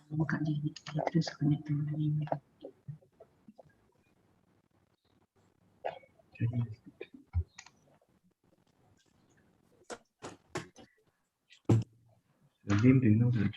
Buka dia ni, dia terus connect dengan ni. Again, do you know the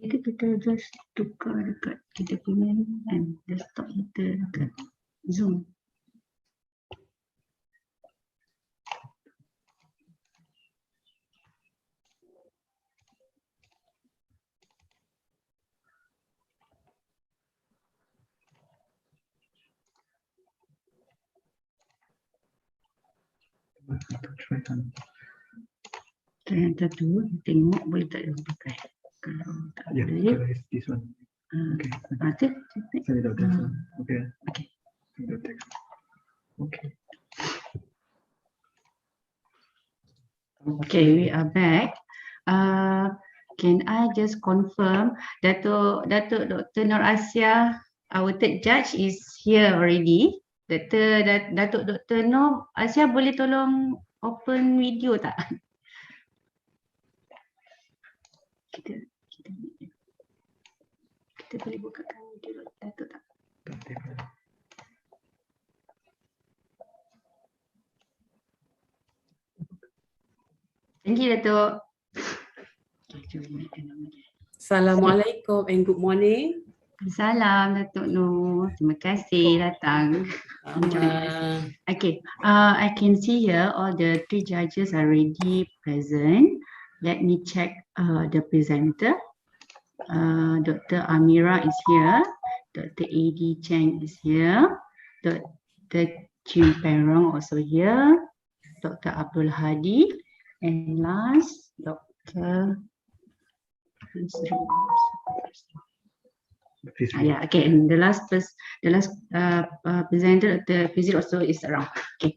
Jadi kita just tukar dekat kita punya ni kan, desktop kita dekat Zoom. Ternyata tu tengok boleh tak dia pakai. Kalau tak boleh. This one. Okay. Tu. Sorry, Dr. Okay. Okay. Okay. Okay, we are back. Can I just confirm Datuk Dr. Nur Asia, our third judge is here already. Datuk Dr. Nur Asia boleh tolong open video tak? Kita boleh bukakan video Datuk tak? Thank you, Datuk. Assalamualaikum and good morning. Salam Datuk Nur. Terima kasih datang. Okay, I can see here all the three judges are already present. Let me check the presenter. Dr. Amira is here. Dr. A.D. Cheng is here. Dr. Chim Perong also here. Dr. Abdul Hadi. And last, Dr. Yeah, okay. And the last presenter, Dr. Fizil also is around. Okay.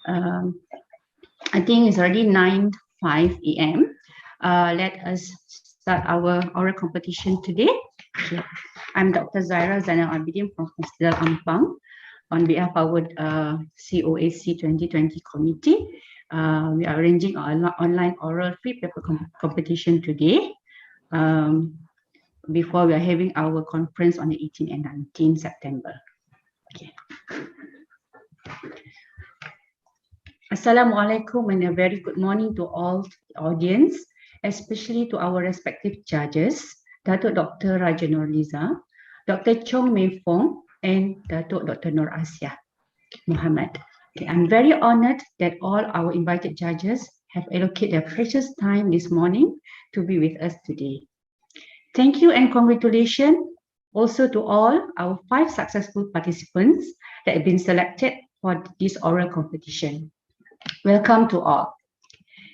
I think it's already 9:05 AM. Let us start our oral competition today. Okay. I'm Dr. Zaira Zainal Abidin from Hospital Ampang on behalf of our COSC 2020 committee. We are arranging an online oral free paper competition today. Before we are having our conference on the 18th and 19th September. Okay. Assalamualaikum and a very good morning to all the audience, especially to our respective judges, Datuk Dr. Raja Nurliza, Dr. Chong Mei Fong, and Datuk Dr. Nur Asia Muhammad. Okay, I'm very honored that all our invited judges have allocated their precious time this morning to be with us today. Thank you and congratulations also to all our 5 successful participants that have been selected for this oral competition. Welcome to all.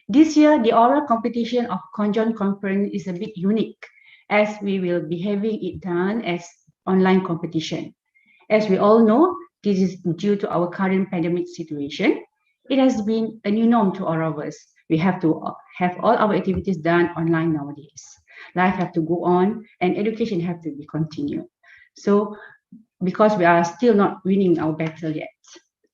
This year, the oral competition of Conjoint Conference is a bit unique as we will be having it done as online competition. As we all know, this is due to our current pandemic situation. It has been a new norm to all of us. We have to have all our activities done online nowadays. Life have to go on and education have to be continued. So, because we are still not winning our battle yet.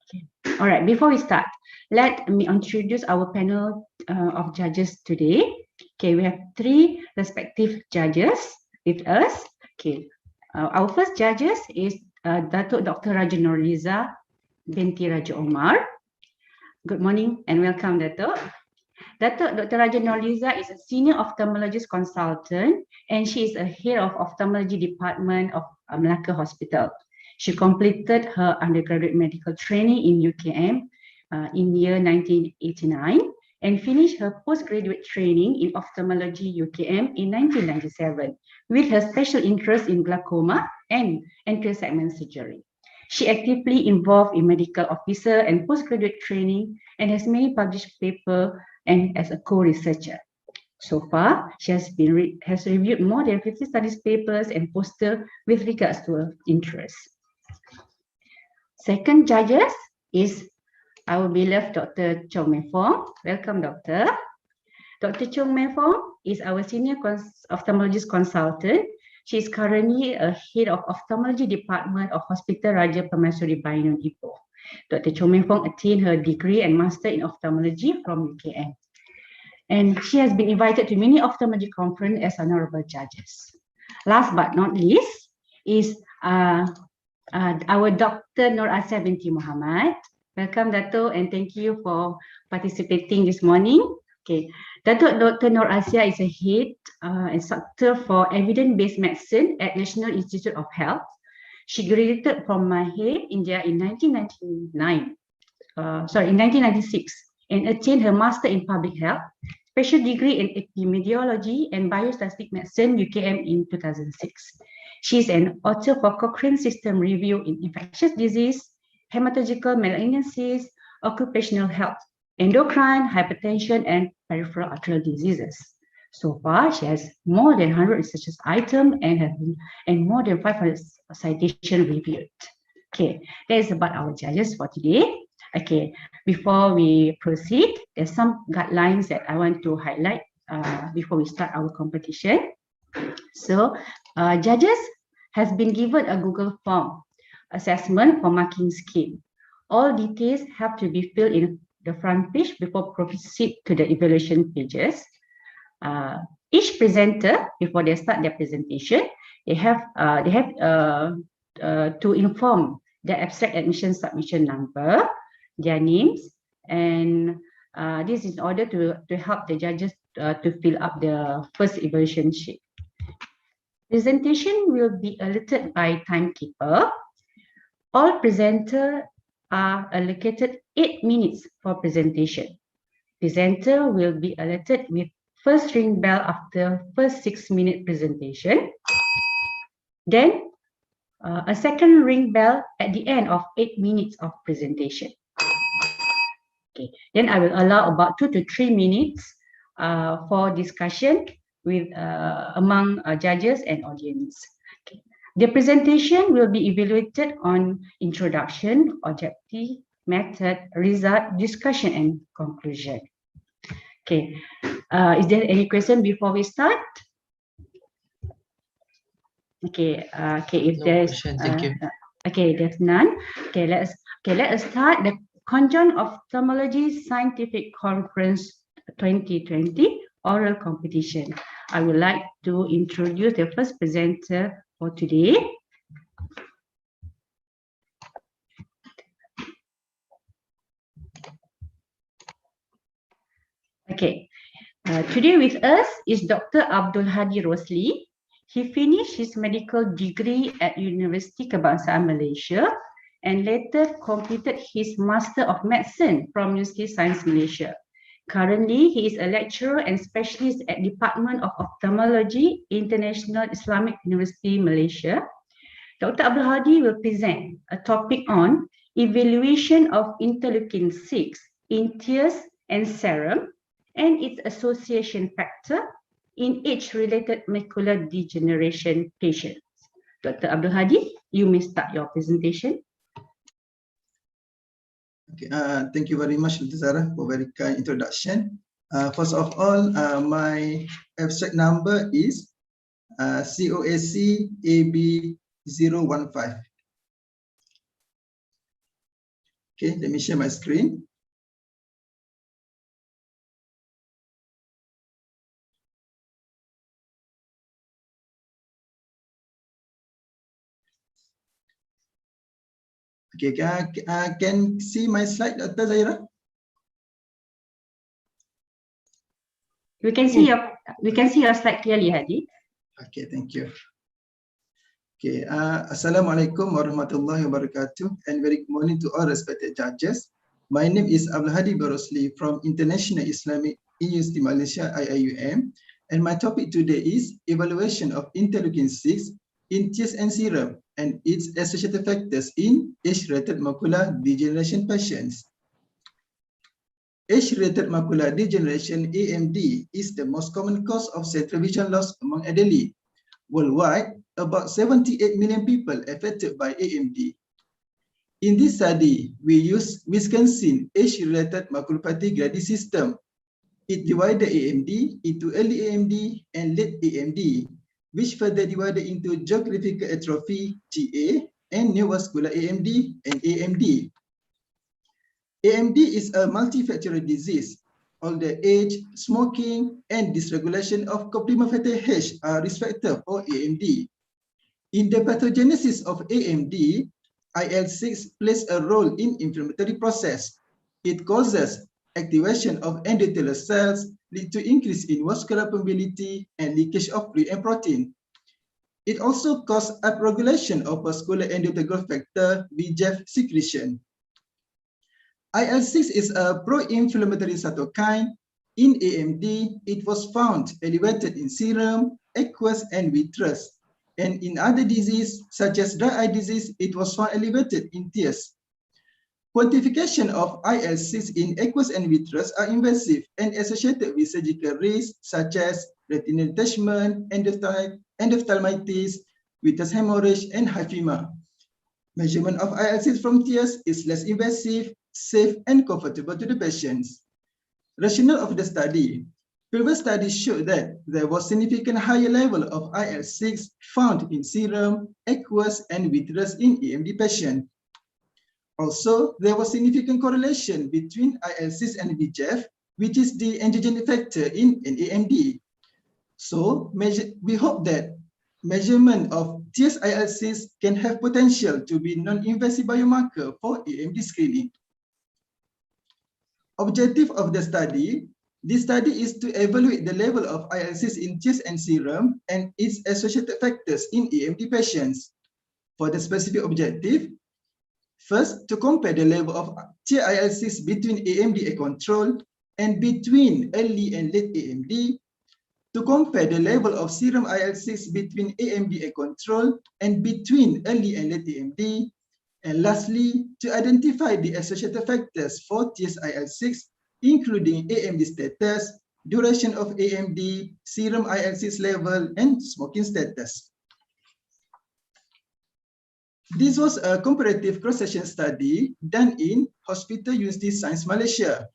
Okay. All right, before we start, let me introduce our panel of judges today. Okay, we have 3 respective judges with us. Okay, our first judges is Datuk Dr. Raja Nurliza binti Raja Omar. Good morning and welcome, Datuk. Datuk Dr. Raja Nurliza is a senior ophthalmologist consultant and she is a head of ophthalmology department of Melaka Hospital. She completed her undergraduate medical training in UKM in year 1989 and finished her postgraduate training in ophthalmology UKM in 1997 with her special interest in glaucoma and anterior segment surgery. She actively involved in medical officer and postgraduate training and has many published papers and as a co-researcher. So far, she has reviewed more than 50 studies papers and posters with regards to her interests. Second judges is our beloved Dr. Chong Mei Fong. Welcome, Doctor. Dr. Chong Mei Fong is our senior ophthalmologist consultant. She is currently a head of ophthalmology department of Hospital Raja Permaisuri Bainon, Ipoh. Dr. Chong Mei Fong attained her degree and master in ophthalmology from UKM. And she has been invited to many ophthalmology conferences as honorable judges. Last but not least is our Dr. Nur Asia binti Muhammad. Welcome, Dato, and thank you for participating this morning. Okay, Dr. Nur Asia is a head instructor for evidence-based medicine at National Institute of Health. She graduated from Mahir, India in 1996 and attained her master in public health, special degree in epidemiology and biostatistic medicine, UKM in 2006. She is an author for Cochrane System Review in Infectious Disease, Hematological Malignancies, Occupational Health, Endocrine, Hypertension, and Peripheral Arterial Diseases. So far, she has more than 100 research items and more than 500 citations reviewed. Okay, that is about our judges for today. Okay, before we proceed, there's some guidelines that I want to highlight before we start our competition. So, judges has been given a Google form assessment for marking scheme. All details have to be filled in the front page before proceed to the evaluation pages. Each presenter, before they start their presentation, they have to inform the abstract admission submission number, their names, and this is in order to help the judges to fill up the first evaluation sheet. Presentation will be alerted by timekeeper. All presenters are allocated 8 minutes for presentation. Presenter will be alerted with first ring bell after first 6-minute presentation. Then a second ring bell at the end of 8 minutes of presentation. Okay. Then I will allow about 2 to 3 minutes for discussion with among judges and audience. Okay. The presentation will be evaluated on introduction, objective, method, result, discussion, and conclusion. Okay. Is there any question before we start? Okay. Okay. If No there's question, thank you. Okay, there's none. Okay, let us start the Conjoint Ophthalmology Scientific Conference 2020 oral competition. I would like to introduce the first presenter for today. Okay, today with us is Dr. Abdul Hadi Rosli. He finished his medical degree at University Kebangsaan Malaysia and later completed his Master of Medicine from University Science Malaysia. Currently, he is a lecturer and specialist at Department of Ophthalmology, International Islamic University, Malaysia. Dr. Abdul Hadi will present a topic on evaluation of interleukin-6 in tears and serum and its association factor in age-related macular degeneration patients. Dr. Abdul Hadi, you may start your presentation. Okay, thank you very much, Dr. Zara, for very kind introduction. First of all, my abstract number is COSC AB015. Okay, let me share my screen. Okay, can see my slide, Dr. Zaira? We can see your slide clearly, Hadi. Okay, thank you. Okay, Assalamualaikum warahmatullahi wabarakatuh, and very good morning to all respected judges. My name is Abdul Hadi Barosli from International Islamic University Malaysia, IIUM, and my topic today is evaluation of interleukin-6 in tears and serum and its associated factors in age-related macular degeneration patients. Age-related macular degeneration (AMD) is the most common cause of central vision loss among elderly. Worldwide, about 78 million people affected by AMD. In this study, we used Wisconsin age-related maculopathy grading system. It divided AMD into early AMD and late AMD, which further divided into geographical atrophy (GA) and neovascular AMD and AMD. AMD is a multifactorial disease. Older age, smoking, and dysregulation of complement factor H are risk factors for AMD. In the pathogenesis of AMD, IL-6 plays a role in inflammatory process. It causes activation of endothelial cells, lead to increase in vascular permeability and leakage of fluid and protein. It also causes upregulation of vascular endothelial factor VEGF secretion. IL-6 is a pro-inflammatory cytokine. In AMD, it was found elevated in serum, aqueous, and vitreous. And in other diseases, such as dry eye disease, it was found elevated in tears. Quantification of IL-6 in aqueous and vitreous are invasive and associated with surgical risks, such as retinal detachment, endophthalmitis, vitreous hemorrhage, and hyphema. Measurement of IL-6 from tears is less invasive, safe, and comfortable to the patients. Rationale of the study. Previous studies showed that there was significant higher level of IL-6 found in serum, aqueous, and vitreous in AMD patients. Also, there was significant correlation between IL-6 and VEGF, which is the angiogenic factor in an AMD. So, we hope that measurement of tears IL-6 can have potential to be non-invasive biomarker for AMD screening. Objective of the study. This study is to evaluate the level of IL-6 in tears and serum and its associated factors in AMD patients. For the specific objective, first, to compare the level of tear IL-6 between AMD and control and between early and late AMD, to compare the level of serum IL-6 between AMD and control and between early and late AMD, and lastly, to identify the associated factors for tears IL-6, including AMD status, duration of AMD, serum IL-6 level, and smoking status. This was a comparative cross-section study done in Hospital University Science Malaysia,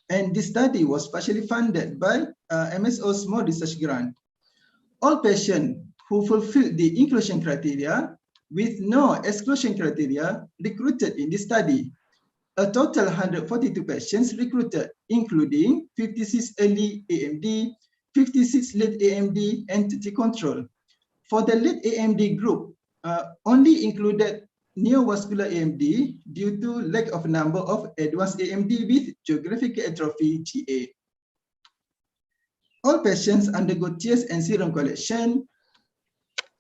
and this study was partially funded by MSO Small Research Grant. All patients who fulfilled the inclusion criteria with no exclusion criteria recruited in this study. A total 142 patients recruited, including 56 early AMD, 56 late AMD, and 30 control. For the late AMD group, only included neovascular AMD due to lack of number of advanced AMD with geographic atrophy (GA). All patients undergo tears and serum collection,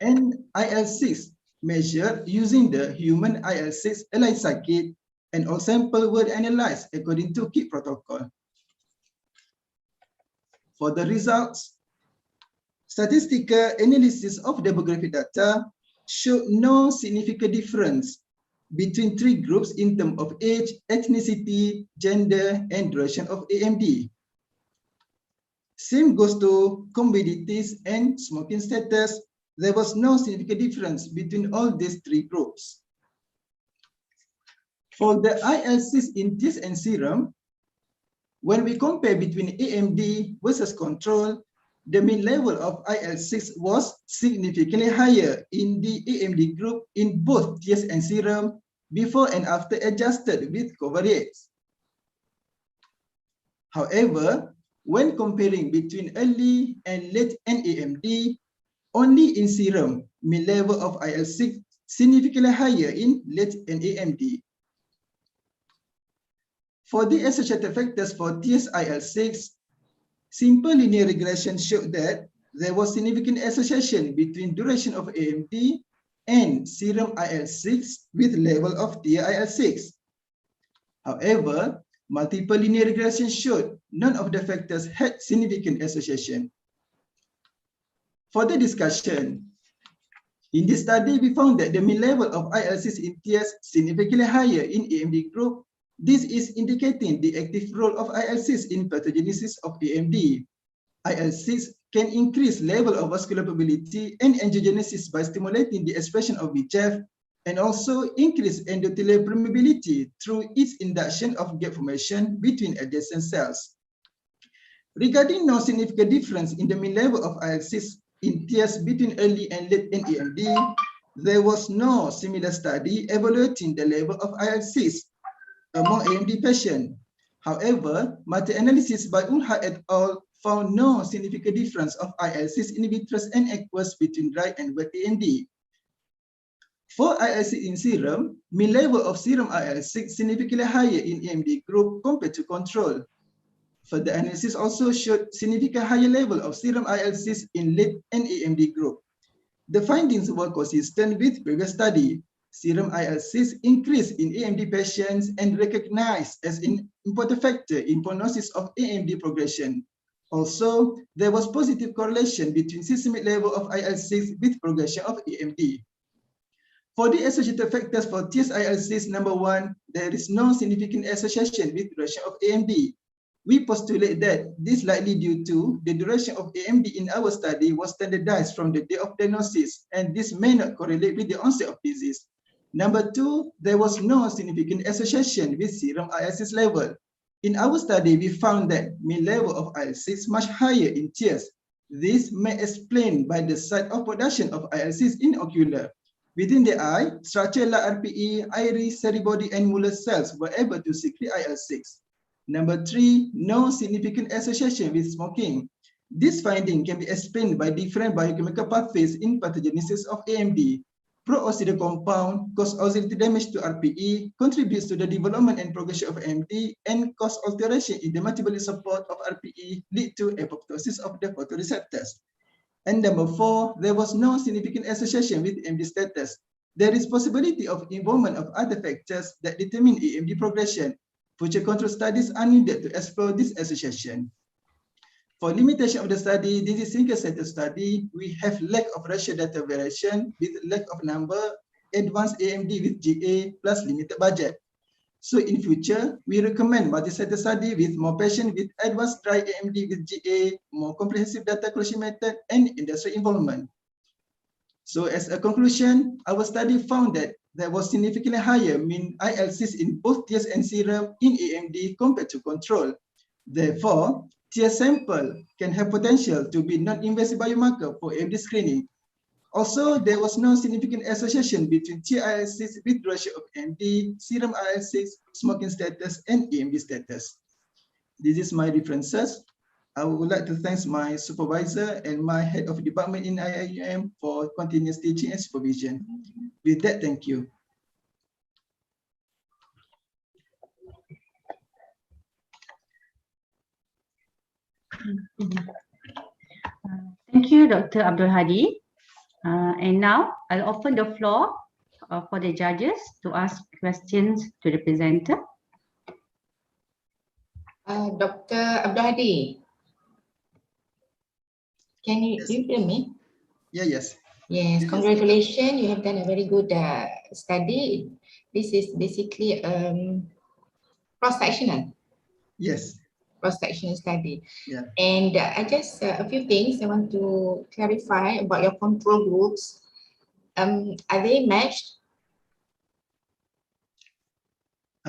and IL-6 measured using the human IL-6 ELISA kit, and all samples were analyzed according to kit protocol. For the results, statistical analysis of demographic data showed no significant difference between three groups in terms of age, ethnicity, gender, and duration of AMD. Same goes to comorbidities and smoking status. There was no significant difference between all these three groups. For the IL-6 in tears and serum, when we compare between AMD versus control, the mean level of IL-6 was significantly higher in the AMD group in both tears and serum before and after adjusted with covariates. However, when comparing between early and late NAMD, only in serum mean level of IL-6 significantly higher in late NAMD. For the associated factors for tears IL-6, simple linear regression showed that there was significant association between duration of AMD and serum IL-6 with level of tier IL-6. However, multiple linear regression showed none of the factors had significant association. Further discussion. In this study, we found that the mean level of IL-6 in TS significantly higher in AMD group. This is indicating the active role of IL-6 in pathogenesis of AMD. IL-6 can increase level of vascular permeability and angiogenesis by stimulating the expression of VEGF and also increase endothelial permeability through its induction of gap formation between adjacent cells. Regarding no significant difference in the mean level of IL-6 in TS between early and late AMD, there was no similar study evaluating the level of IL-6 among AMD patients. However, meta-analysis by Unha et al. Found no significant difference of IL-6 inhibitors and aqueous between dry and wet AMD. For IL-6 in serum, mean level of serum IL-6 significantly higher in AMD group compared to control. Further analysis also showed significant higher level of serum IL-6 in late and AMD group. The findings were consistent with previous study. Serum IL-6 increased in AMD patients and recognized as an important factor in prognosis of AMD progression. Also, there was positive correlation between systemic level of IL-6 with progression of AMD. For the associated factors for TS-IL-6, number 1, there is no significant association with duration of AMD. We postulate that this likely due to the duration of AMD in our study was standardized from the day of diagnosis, and this may not correlate with the onset of disease. Number 2, there was no significant association with serum IL-6 level. In our study, we found that mean level of IL-6 much higher in TS. This may explain by the site of production of IL-6 in ocular. Within the eye, structure like RPE, iris, ceribody, and Muller cells were able to secrete IL-6. Number 3, no significant association with smoking. This finding can be explained by different biochemical pathways in pathogenesis of AMD. Pro-oxidative compound cause oxidative damage to RPE, contributes to the development and progression of AMD, and cause alteration in the metabolic support of RPE, lead to apoptosis of the photoreceptors. And number 4, there was no significant association with AMD status. There is possibility of involvement of other factors that determine AMD progression. Future control studies are needed to explore this association. For limitation of the study, this is single center study. We have lack of ratio data variation with lack of number, advanced AMD with GA plus limited budget. So in future, we recommend multi-center study with more patients with advanced dry AMD with GA, more comprehensive data collection method, and industry involvement. So as a conclusion, our study found that there was significantly higher mean IL-6 in both TS and serum in AMD compared to control. Therefore, TS sample can have potential to be non-invasive biomarker for AMD screening. Also, there was no significant association between TIL-6 with duration of AMD, serum IL-6, smoking status, and AMD status. This is my references. I would like to thank my supervisor and my head of department in IIUM for continuous teaching and supervision. With that, thank you. Thank you, Dr. Abdul Hadi. And now I'll open the floor for the judges to ask questions to the presenter. Dr. Abdul Hadi, can you, Yes. you hear me? Yeah, yes. Yes, congratulations. You have done a very good study. This is basically cross-sectional. Yes. Cross-sectional study. Yeah. And I just a few things I want to clarify about your control groups. Are they matched?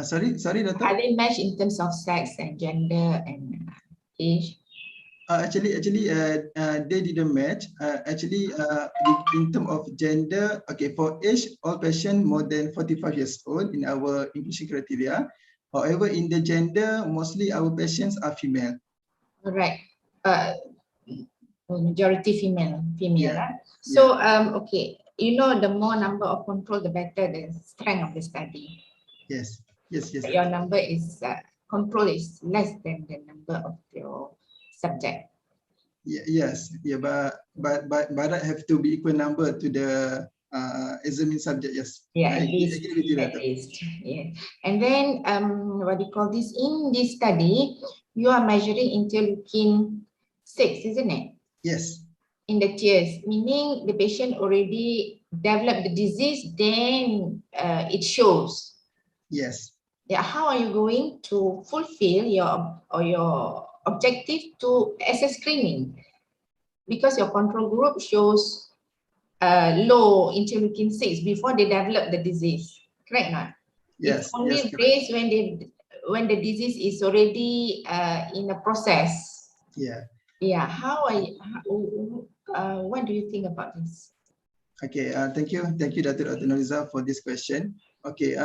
Sorry, Doctor. Are they matched in terms of sex and gender and age? Actually, they didn't match. In terms of gender, okay, for age, all patients more than 45 years old in our inclusion criteria. However, in the gender, mostly our patients are female. All right. Majority female. Yeah. Right? So, okay, you know, the more number of control, the better the strength of the study. Yes. But your number is control is less than the number of your subject. Yes. Yeah, but that have to be equal number to the examine subject. Yes. Yeah, I at least, agree with you, at Doctor. least, yeah. And then, what do you call this? In this study, you are measuring interleukin 6, isn't it? Yes. In the tears, meaning the patient already developed the disease, then it shows. Yes. Yeah, how are you going to fulfill your objective to assess screening? Because your control group shows low interleukin 6 before they develop the disease, correct not? It's Yes. only Yes. Correct. raised when the disease is already in a process. Yeah. Yeah, what do you think about this? Okay, thank you, Dr. Noriza, for this question. Okay,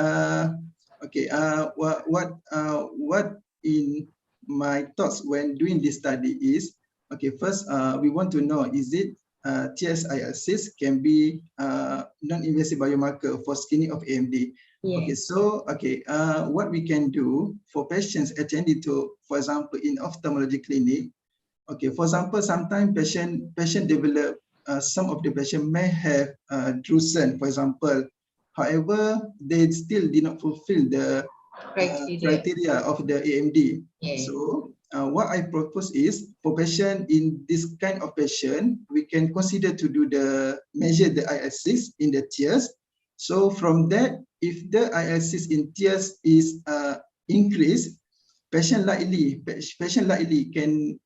what in my thoughts when doing this study is, okay, first, we want to know, is it TSIL6 can be non-invasive biomarker for screening of AMD? Okay, Yes. so what we can do for patients attending to, for example, in ophthalmology clinic. Okay, for example, sometimes patient develop, some of the patient may have drusen, for example. However, they still did not fulfill the criteria of the AMD. Yes. So what I propose is for patient in this kind of patient, we can consider to do the measure the IL-6 in the tears. So from that, if the IL-6 in tears is increased, patient likely can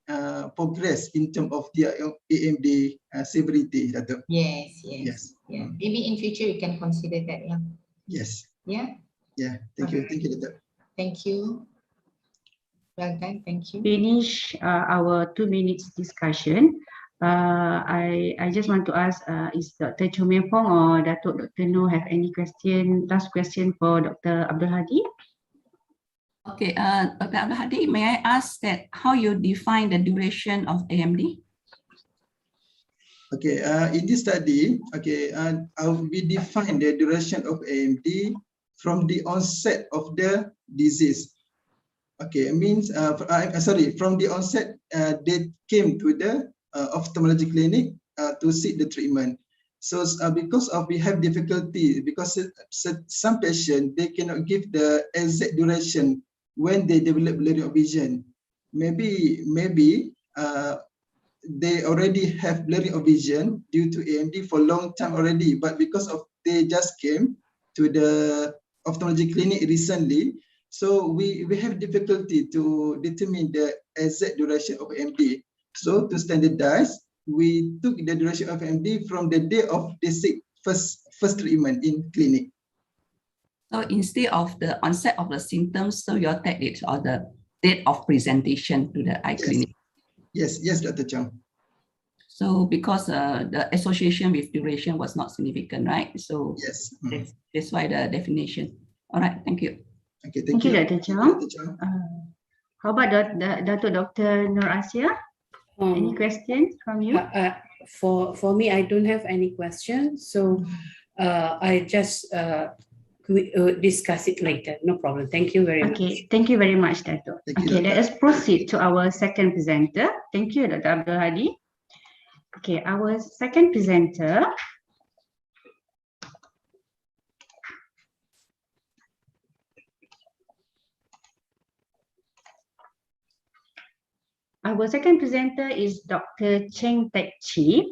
progress in terms of their AMD severity. Yes, yes. Yes. Yeah. Maybe in future we can consider that. Yeah. Yes. Yeah. Yeah. Thank you. Thank you, Doctor. Thank you. Well done. Thank you. Finish our 2 minutes discussion. I just want to ask, is Dr. Chong Mei Fong or Dr. Noh have any question, last question for Dr. Abdul Hadi? Okay, Dr. Abdul Hadi, may I ask that how you define the duration of AMD? Okay, in this study, we define the duration of AMD from the onset of the disease. Okay, it means, from the onset, they came to the ophthalmology clinic to seek the treatment. So because of we have difficulty, because some patients, they cannot give the exact duration when they develop blurring of vision. Maybe they already have blurring of vision due to AMD for a long time already, but because of they just came to the ophthalmology clinic recently, so we have difficulty to determine the exact duration of AMD. So to standardize, we took the duration of AMD from the day of the first treatment in clinic. So instead of the onset of the symptoms, so your take it or the date of presentation to the eye clinic. Yes, Dr. Chong. So because the association with duration was not significant, right? So yes, that's why the definition. All right, thank you. Okay, Thank you, Dr. Chong. How about Dr. Nur Asia? Any questions from you? For me, I don't have any questions. So I just discuss it later. No problem. Thank you very much. Okay, thank you very much, Dato. Okay, let us proceed to our second presenter. Thank you, Dr. Abdul Hadi. Okay, our second presenter . Our second presenter is Dr. Cheng Tek Chi.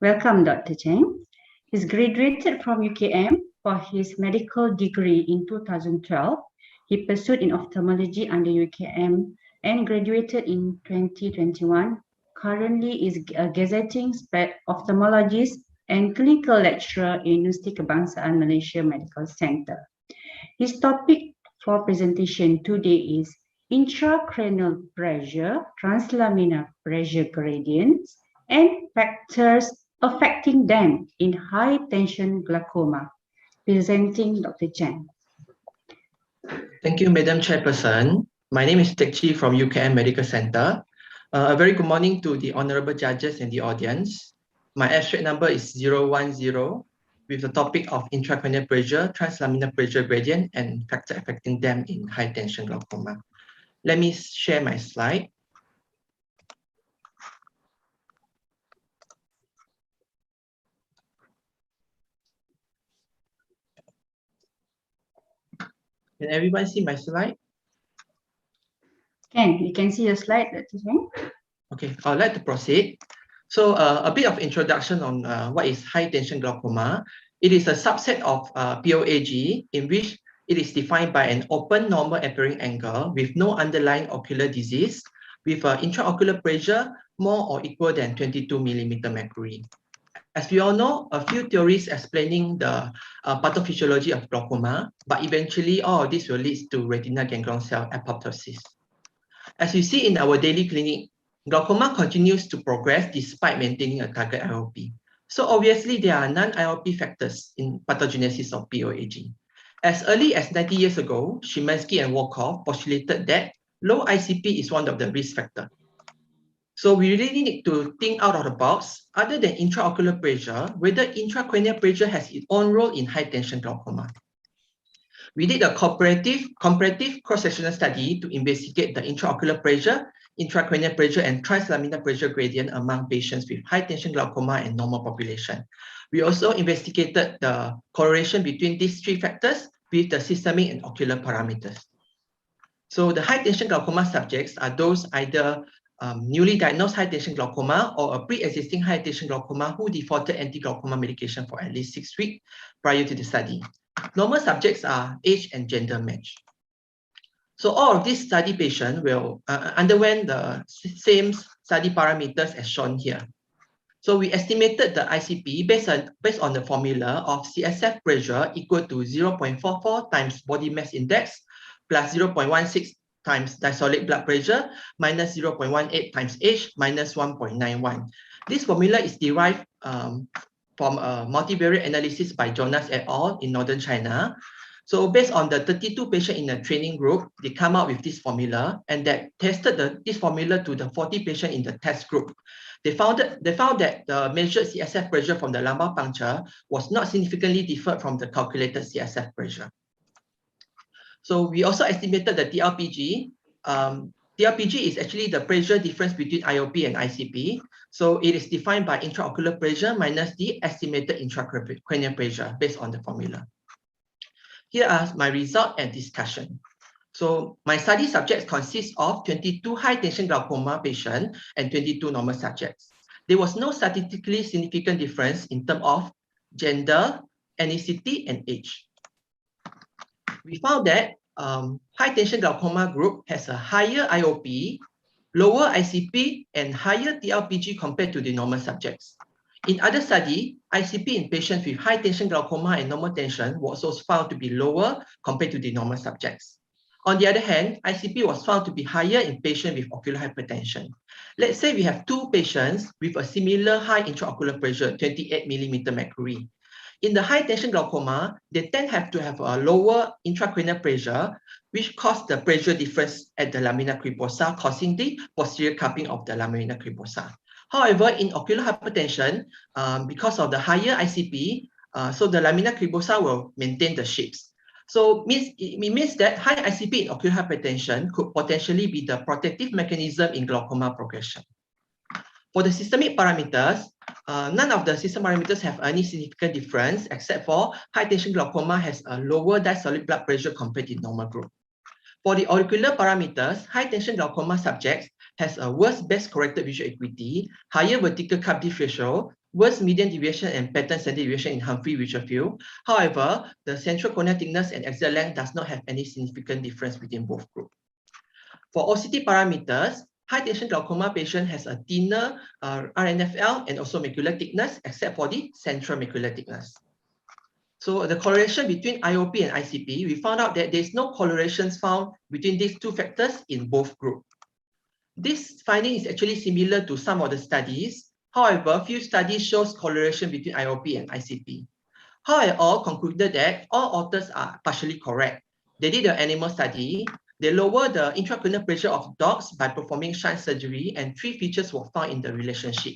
Welcome, Dr. Cheng. He's graduated from UKM for his medical degree in 2012. He pursued in ophthalmology under UKM and graduated in 2021. Currently is a gazetting ophthalmologist and clinical lecturer in Universiti Kebangsaan Malaysia Medical Center. His topic for presentation today is intracranial pressure, translaminar pressure gradients, and factors affecting them in high tension glaucoma. Presenting Dr. Chen. Thank you, Madam Chairperson. My name is Tek Chi from UKM Medical Center. A very good morning to the honorable judges and the audience. My abstract number is 010 with the topic of intracranial pressure, translaminar pressure gradient, and factor affecting them in high tension glaucoma. Let me share my slide. Can everyone see my slide? We can see the slide, Dr. Chong. Okay, I'd like to proceed. So a bit of introduction on what is high tension glaucoma. It is a subset of POAG in which it is defined by an open normal appearing angle with no underlying ocular disease with intraocular pressure more or equal than 22 millimeter mercury. As we all know, a few theories explaining the pathophysiology of glaucoma, but eventually all of this will lead to retinal ganglion cell apoptosis. As we see in our daily clinic, glaucoma continues to progress despite maintaining a target IOP. So obviously, there are non-IOP factors in pathogenesis of POAG. As early as 90 years ago, Szymanski and Wolkoff postulated that low ICP is one of the risk factors. So we really need to think out of the box, other than intraocular pressure, whether intracranial pressure has its own role in high tension glaucoma. We did a comparative cross-sectional study to investigate the intraocular pressure, intracranial pressure, and translaminar pressure gradient among patients with high tension glaucoma and normal population. We also investigated the correlation between these three factors with the systemic and ocular parameters. So the high tension glaucoma subjects are those either newly diagnosed high tension glaucoma or a pre-existing high tension glaucoma who defaulted anti-glaucoma medication for at least 6 weeks prior to the study. Normal subjects are age and gender matched. So all of these study patients will underwent the same study parameters as shown here. So we estimated the ICP based on the formula of CSF pressure equal to 0.44 times body mass index plus 0.16 times diastolic blood pressure minus 0.18 times age minus 1.91. This formula is derived from a multivariate analysis by Jonas et al. In northern China. So based on the 32 patients in the training group, they come up with this formula and that tested this formula to the 40 patients in the test group. They found that the measured CSF pressure from the lumbar puncture was not significantly different from the calculated CSF pressure. So we also estimated the TLPG. TLPG is actually the pressure difference between IOP and ICP. So it is defined by intraocular pressure minus the estimated intracranial pressure based on the formula. Here are my result and discussion. So my study subjects consist of 22 high tension glaucoma patients and 22 normal subjects. There was no statistically significant difference in terms of gender, ethnicity, and age. We found that high tension glaucoma group has a higher IOP, lower ICP, and higher TLPG compared to the normal subjects. In other study, ICP in patients with high tension glaucoma and normal tension was also found to be lower compared to the normal subjects. On the other hand, ICP was found to be higher in patients with ocular hypertension. Let's say we have two patients with a similar high intraocular pressure, 28 millimeter mercury. In the high tension glaucoma, they tend to have a lower intracranial pressure, which causes the pressure difference at the lamina cribosa, causing the posterior cupping of the lamina cribosa. However, in ocular hypertension, because of the higher ICP, so the lamina cribosa will maintain the shapes. So it means that high ICP in ocular hypertension could potentially be the protective mechanism in glaucoma progression. For the systemic parameters, none of the system parameters have any significant difference except for high tension glaucoma has a lower diastolic blood pressure compared to normal group. For the ocular parameters, high tension glaucoma subjects has a worse best corrected visual acuity, higher vertical cup depth ratio, worse median deviation and pattern standard deviation in Humphrey visual field. However, the central corneal thickness and axial length does not have any significant difference between both groups. For OCT parameters, high tension glaucoma patient has a thinner RNFL and also macular thickness except for the central macular thickness. So the correlation between IOP and ICP, we found out that there is no correlations found between these two factors in both groups. This finding is actually similar to some of the studies. However, few studies shows correlation between IOP and ICP. However, all concluded that all authors are partially correct. They did an animal study. They lowered the intracranial pressure of dogs by performing shunt surgery, and 3 features were found in the relationship.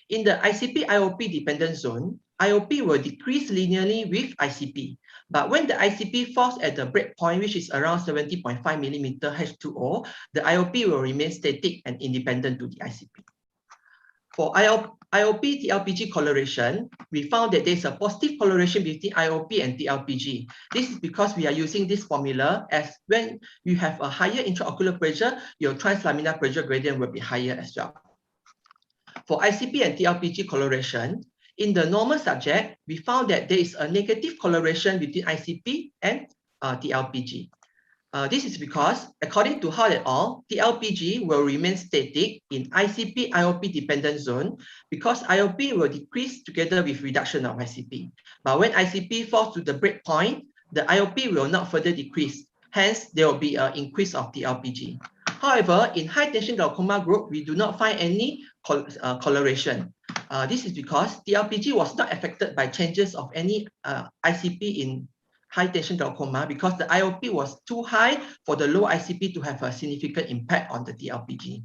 In the ICP-IOP dependent zone, IOP will decrease linearly with ICP. But when the ICP falls at the breakpoint, which is around 70.5 millimeter H2O, the IOP will remain static and independent to the ICP. For IOP TLPG coloration, we found that there's a positive correlation between IOP and TLPG. This is because we are using this formula as when you have a higher intraocular pressure, your translaminar pressure gradient will be higher as well. For ICP and TLPG coloration, in the normal subject, we found that there is a negative correlation between ICP and TLPG. This is because, according to Hall et al., TLPG will remain static in ICP IOP dependent zone because IOP will decrease together with reduction of ICP. But when ICP falls to the break point, the IOP will not further decrease. Hence, there will be an increase of TLPG. However, in high tension glaucoma group, we do not find any coloration. This is because TLPG was not affected by changes of any ICP in high tension glaucoma because the IOP was too high for the low ICP to have a significant impact on the TLPG.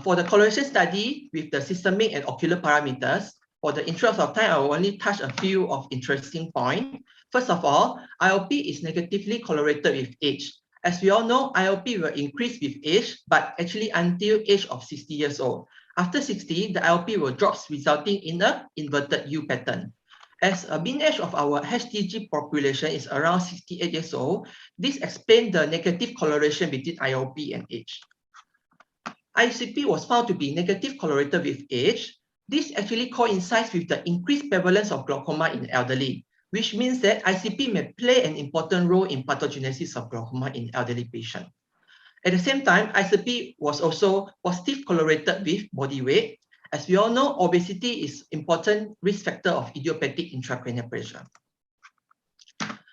For the correlation study with the systemic and ocular parameters, for the interest of time, I will only touch a few of interesting points. First of all, IOP is negatively correlated with age. As we all know, IOP will increase with age, but actually until age of 60 years old. After 60, the IOP will drop, resulting in an inverted U pattern. As a mean age of our HTG population is around 68 years old, this explains the negative correlation between IOP and age. ICP was found to be negative correlated with age. This actually coincides with the increased prevalence of glaucoma in elderly, which means that ICP may play an important role in pathogenesis of glaucoma in elderly patients. At the same time, ICP was also positive correlated with body weight. As we all know, obesity is an important risk factor of idiopathic intracranial pressure.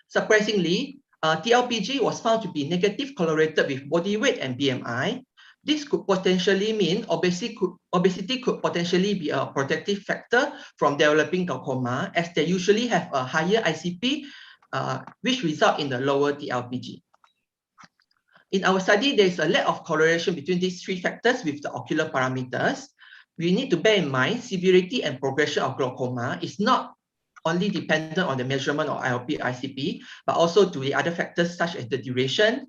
Surprisingly, TLPG was found to be negative correlated with body weight and BMI. This could potentially mean obesity could potentially be a protective factor from developing glaucoma, as they usually have a higher ICP, which result in the lower TLPG. In our study, there is a lack of correlation between these three factors with the ocular parameters. We need to bear in mind severity and progression of glaucoma is not only dependent on the measurement of IOP, ICP, but also to the other factors such as the duration,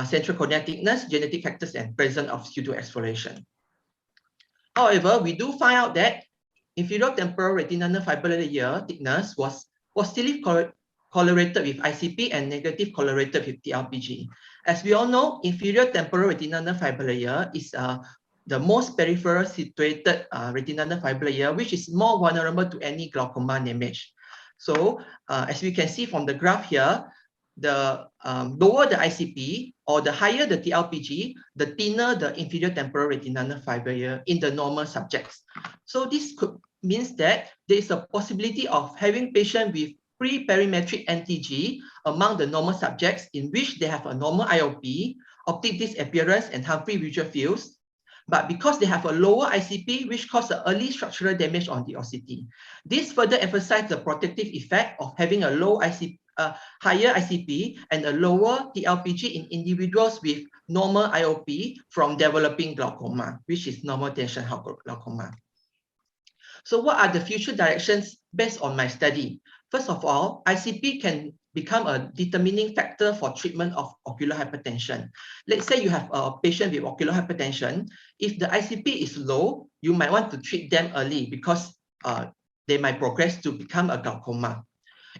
central corneal thickness, genetic factors, and presence of pseudoexfoliation. However, we do find out that inferior temporal retinal fiber layer thickness was positively correlated with ICP and negative correlated with TLPG. As we all know, inferior temporal retinal fiber layer is the most peripheral situated retinal fiber layer, which is more vulnerable to any glaucoma damage. So, as we can see from the graph here, the lower the ICP or the higher the TLPG, the thinner the inferior temporal retinal fiber layer in the normal subjects. So this could means that there is a possibility of having patients with pre-perimetric NTG among the normal subjects in which they have a normal IOP, optic disappearance, and harmful visual fields. But because they have a lower ICP, which causes early structural damage on the OCT. This further emphasizes the protective effect of having a low ICP, higher ICP and a lower TLPG in individuals with normal IOP from developing glaucoma, which is normal tension glaucoma. So what are the future directions based on my study? First of all, ICP can become a determining factor for treatment of ocular hypertension. Let's say you have a patient with ocular hypertension. If the ICP is low, you might want to treat them early because they might progress to become a glaucoma.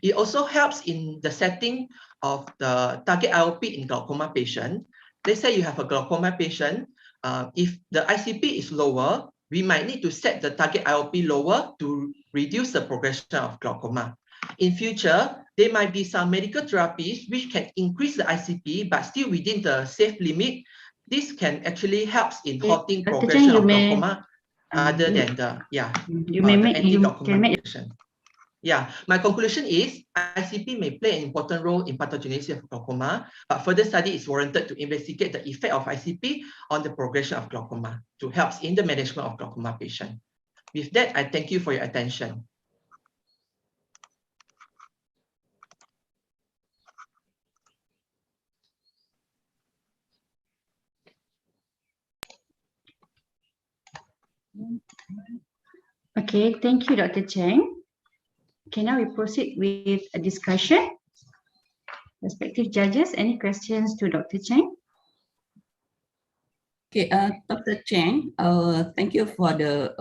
It also helps in the setting of the target IOP in glaucoma patient. Let's say you have a glaucoma patient. If the ICP is lower, we might need to set the target IOP lower to reduce the progression of glaucoma. In future, there might be some medical therapies which can increase the ICP, but still within the safe limit. This can actually help in halting progression of glaucoma other than the anti-glaucoma medication. Yeah, my conclusion is ICP may play an important role in pathogenesis of glaucoma, but further study is warranted to investigate the effect of ICP on the progression of glaucoma to help in the management of glaucoma patient. With that, I thank you for your attention. Okay, thank you, Dr. Cheng. Okay, now we proceed with a discussion. Respective judges, any questions to Dr. Cheng? Okay, Dr. Cheng, thank you for the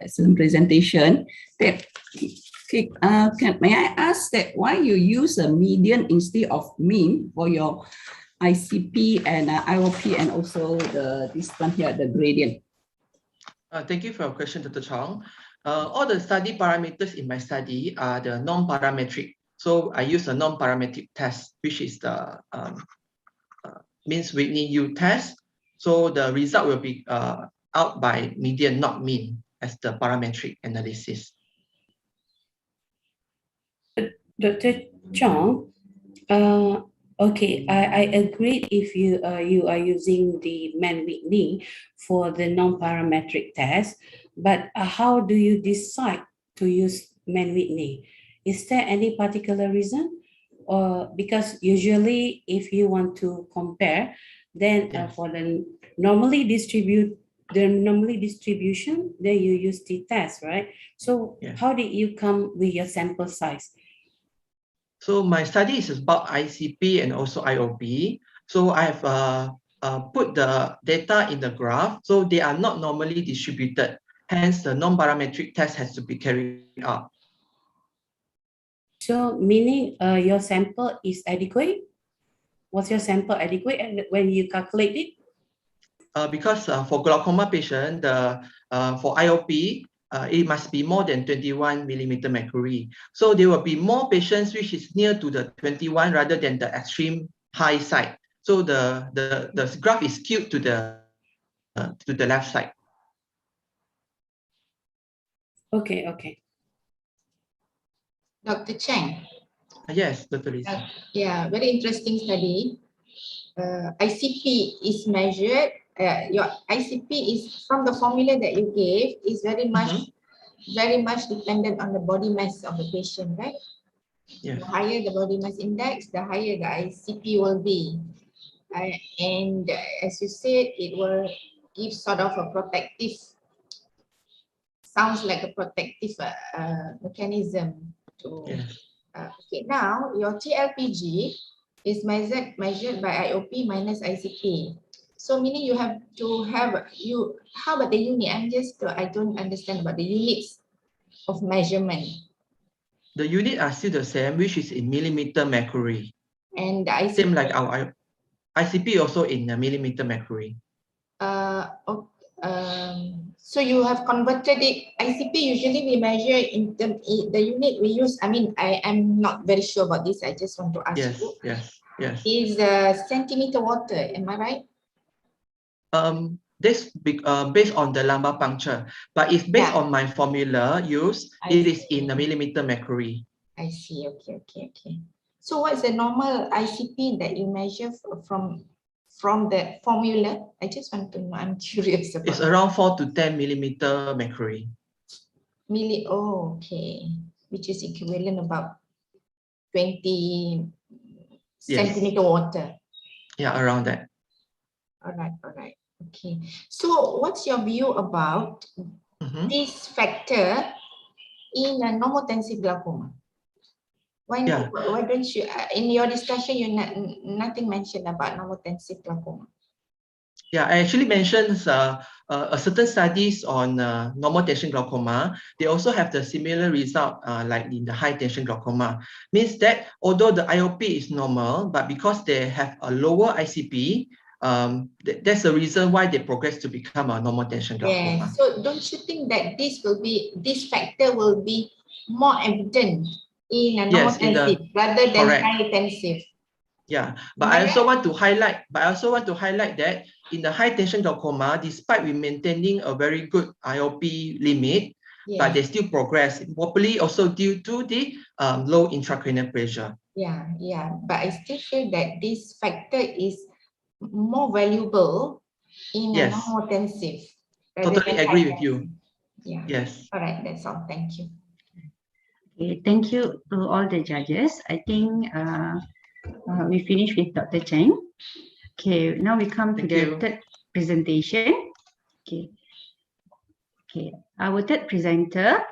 excellent presentation. May I ask that why you use a median instead of mean for your ICP and IOP and also this one here, the gradient? Thank you for your question, Dr. Chong. All the study parameters in my study are the non-parametric. So I use a non-parametric test, which is the Means-Whitney U test. So the result will be out by median, not mean, as the parametric analysis. Dr. Chong, okay, I agree if you are using the Mann-Whitney for the non-parametric test, but how do you decide to use Mann-Whitney? Is there any particular reason? Or because usually if you want to compare, then Yes. for the normally distribution, then you use the test, right? So Yes. how did you come with your sample size? So my study is about ICP and also IOP. So I've put the data in the graph. So they are not normally distributed. Hence, the non-parametric test has to be carried out. So meaning your sample is adequate? Was your sample adequate and when you calculate it? Because for glaucoma patient, for IOP, it must be more than 21 millimeter mercury. So there will be more patients which is near to the 21 rather than the extreme high side. So the graph is skewed to the left side. Okay, okay. Dr. Cheng. Yes, Dr. Lisa. Yeah, very interesting study. ICP is measured. Your ICP is from the formula that you gave is very much dependent on the body mass of the patient, right? Yes. The higher the body mass index, the higher the ICP will be. And as you said, it will give sort of a protective, sounds like a protective mechanism to. Yes. Okay, now your TLPG is measured by IOP minus ICP. So meaning you have to have how about the unit? I don't understand about the units of measurement. The unit are still the same, which is in millimeter mercury. And the ICP. Same like our ICP also in millimeter mercury. So you have converted it. ICP usually we measure in the unit we use. I mean, I am not very sure about this. I just want to ask you. Yes. Is centimeter water? Am I right? This based on the lumbar puncture, but if based on my formula used, it is in a millimeter mercury. I see. Okay. So what's the normal ICP that you measure from the formula? I just want to know. I'm curious about. It's around 4 to 10 millimeter mercury. Okay. Which is equivalent about 20 centimeter water. Yeah, around that. All right. Okay. So what's your view about this factor in a normotensive glaucoma? Why don't you, in your discussion, nothing mentioned about normotensive glaucoma? Yeah, I actually mentioned certain studies on normal tension glaucoma. They also have the similar result like in the high tension glaucoma. Means that although the IOP is normal, but because they have a lower ICP, that's the reason why they progress to become a normal tension glaucoma. Yeah. So don't you think that this factor will be more evident in a normotensive rather than high tensive? Yeah, but I also want to highlight that in the high tension glaucoma, despite we maintaining a very good IOP limit, but they still progress, probably also due to the low intracranial pressure. Yeah, but I still feel that this factor is more valuable in a normotensive. Totally agree with you. Yeah. Yes. All right, that's all. Thank you. Okay, thank you to all the judges. I think we finished with Dr. Cheng. Okay, now we come to the third presentation. Okay, our third presenter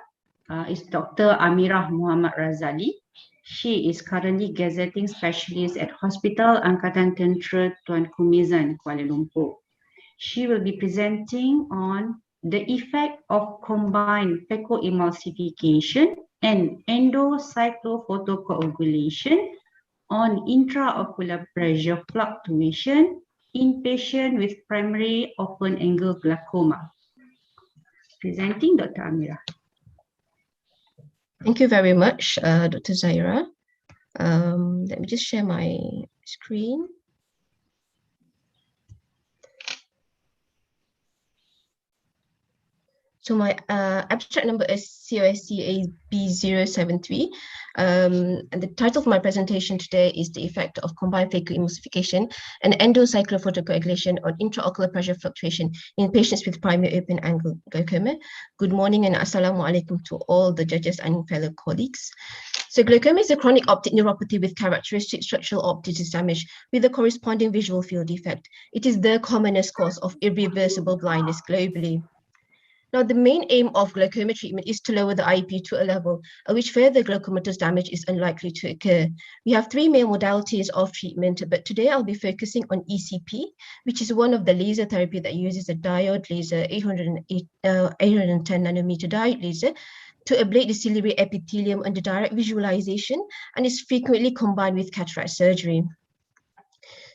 is Dr. Amirah Muhammad Razali. She is currently gazetting specialist at Hospital Angkatan Tentera Tuan Kumizan, Kuala Lumpur. She will be presenting on the effect of combined phacoemulsification and endocyclophotocoagulation on intraocular pressure fluctuation in patients with primary open-angle glaucoma. Presenting Dr. Amira. Thank you very much, Dr. Zaira. Let me just share my screen. So my abstract number is COSC AB073. And the title of my presentation today is the effect of combined phacoemulsification and endocyclophotocoagulation on intraocular pressure fluctuation in patients with primary open-angle glaucoma. Good morning and assalamu alaikum to all the judges and fellow colleagues. So glaucoma is a chronic optic neuropathy with characteristic structural optic damage with a corresponding visual field defect. It is the commonest cause of irreversible blindness globally. Now, the main aim of glaucoma treatment is to lower the IEP to a level at which further glaucomatous damage is unlikely to occur. We have three main modalities of treatment, but today I'll be focusing on ECP, which is one of the laser therapy that uses a diode laser, 810 nanometer diode laser, to ablate the ciliary epithelium under direct visualization, and is frequently combined with cataract surgery.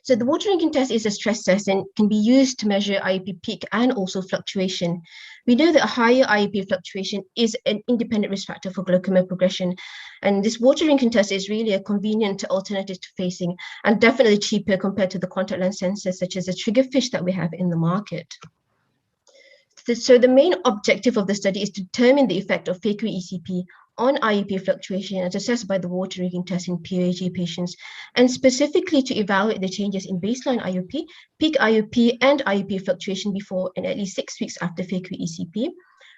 So the water drinking test is a stress test and can be used to measure IEP peak and also fluctuation. We know that a higher IEP fluctuation is an independent risk factor for glaucoma progression. And this water drinking test is really a convenient alternative to facing and definitely cheaper compared to the contact lens sensors such as the triggerfish that we have in the market. So the main objective of the study is to determine the effect of phaco-ECP on IEP fluctuation as assessed by the water drinking test in PAG patients, and specifically to evaluate the changes in baseline IOP, peak IOP, and IEP fluctuation before and at least 6 weeks after phaco-ECP,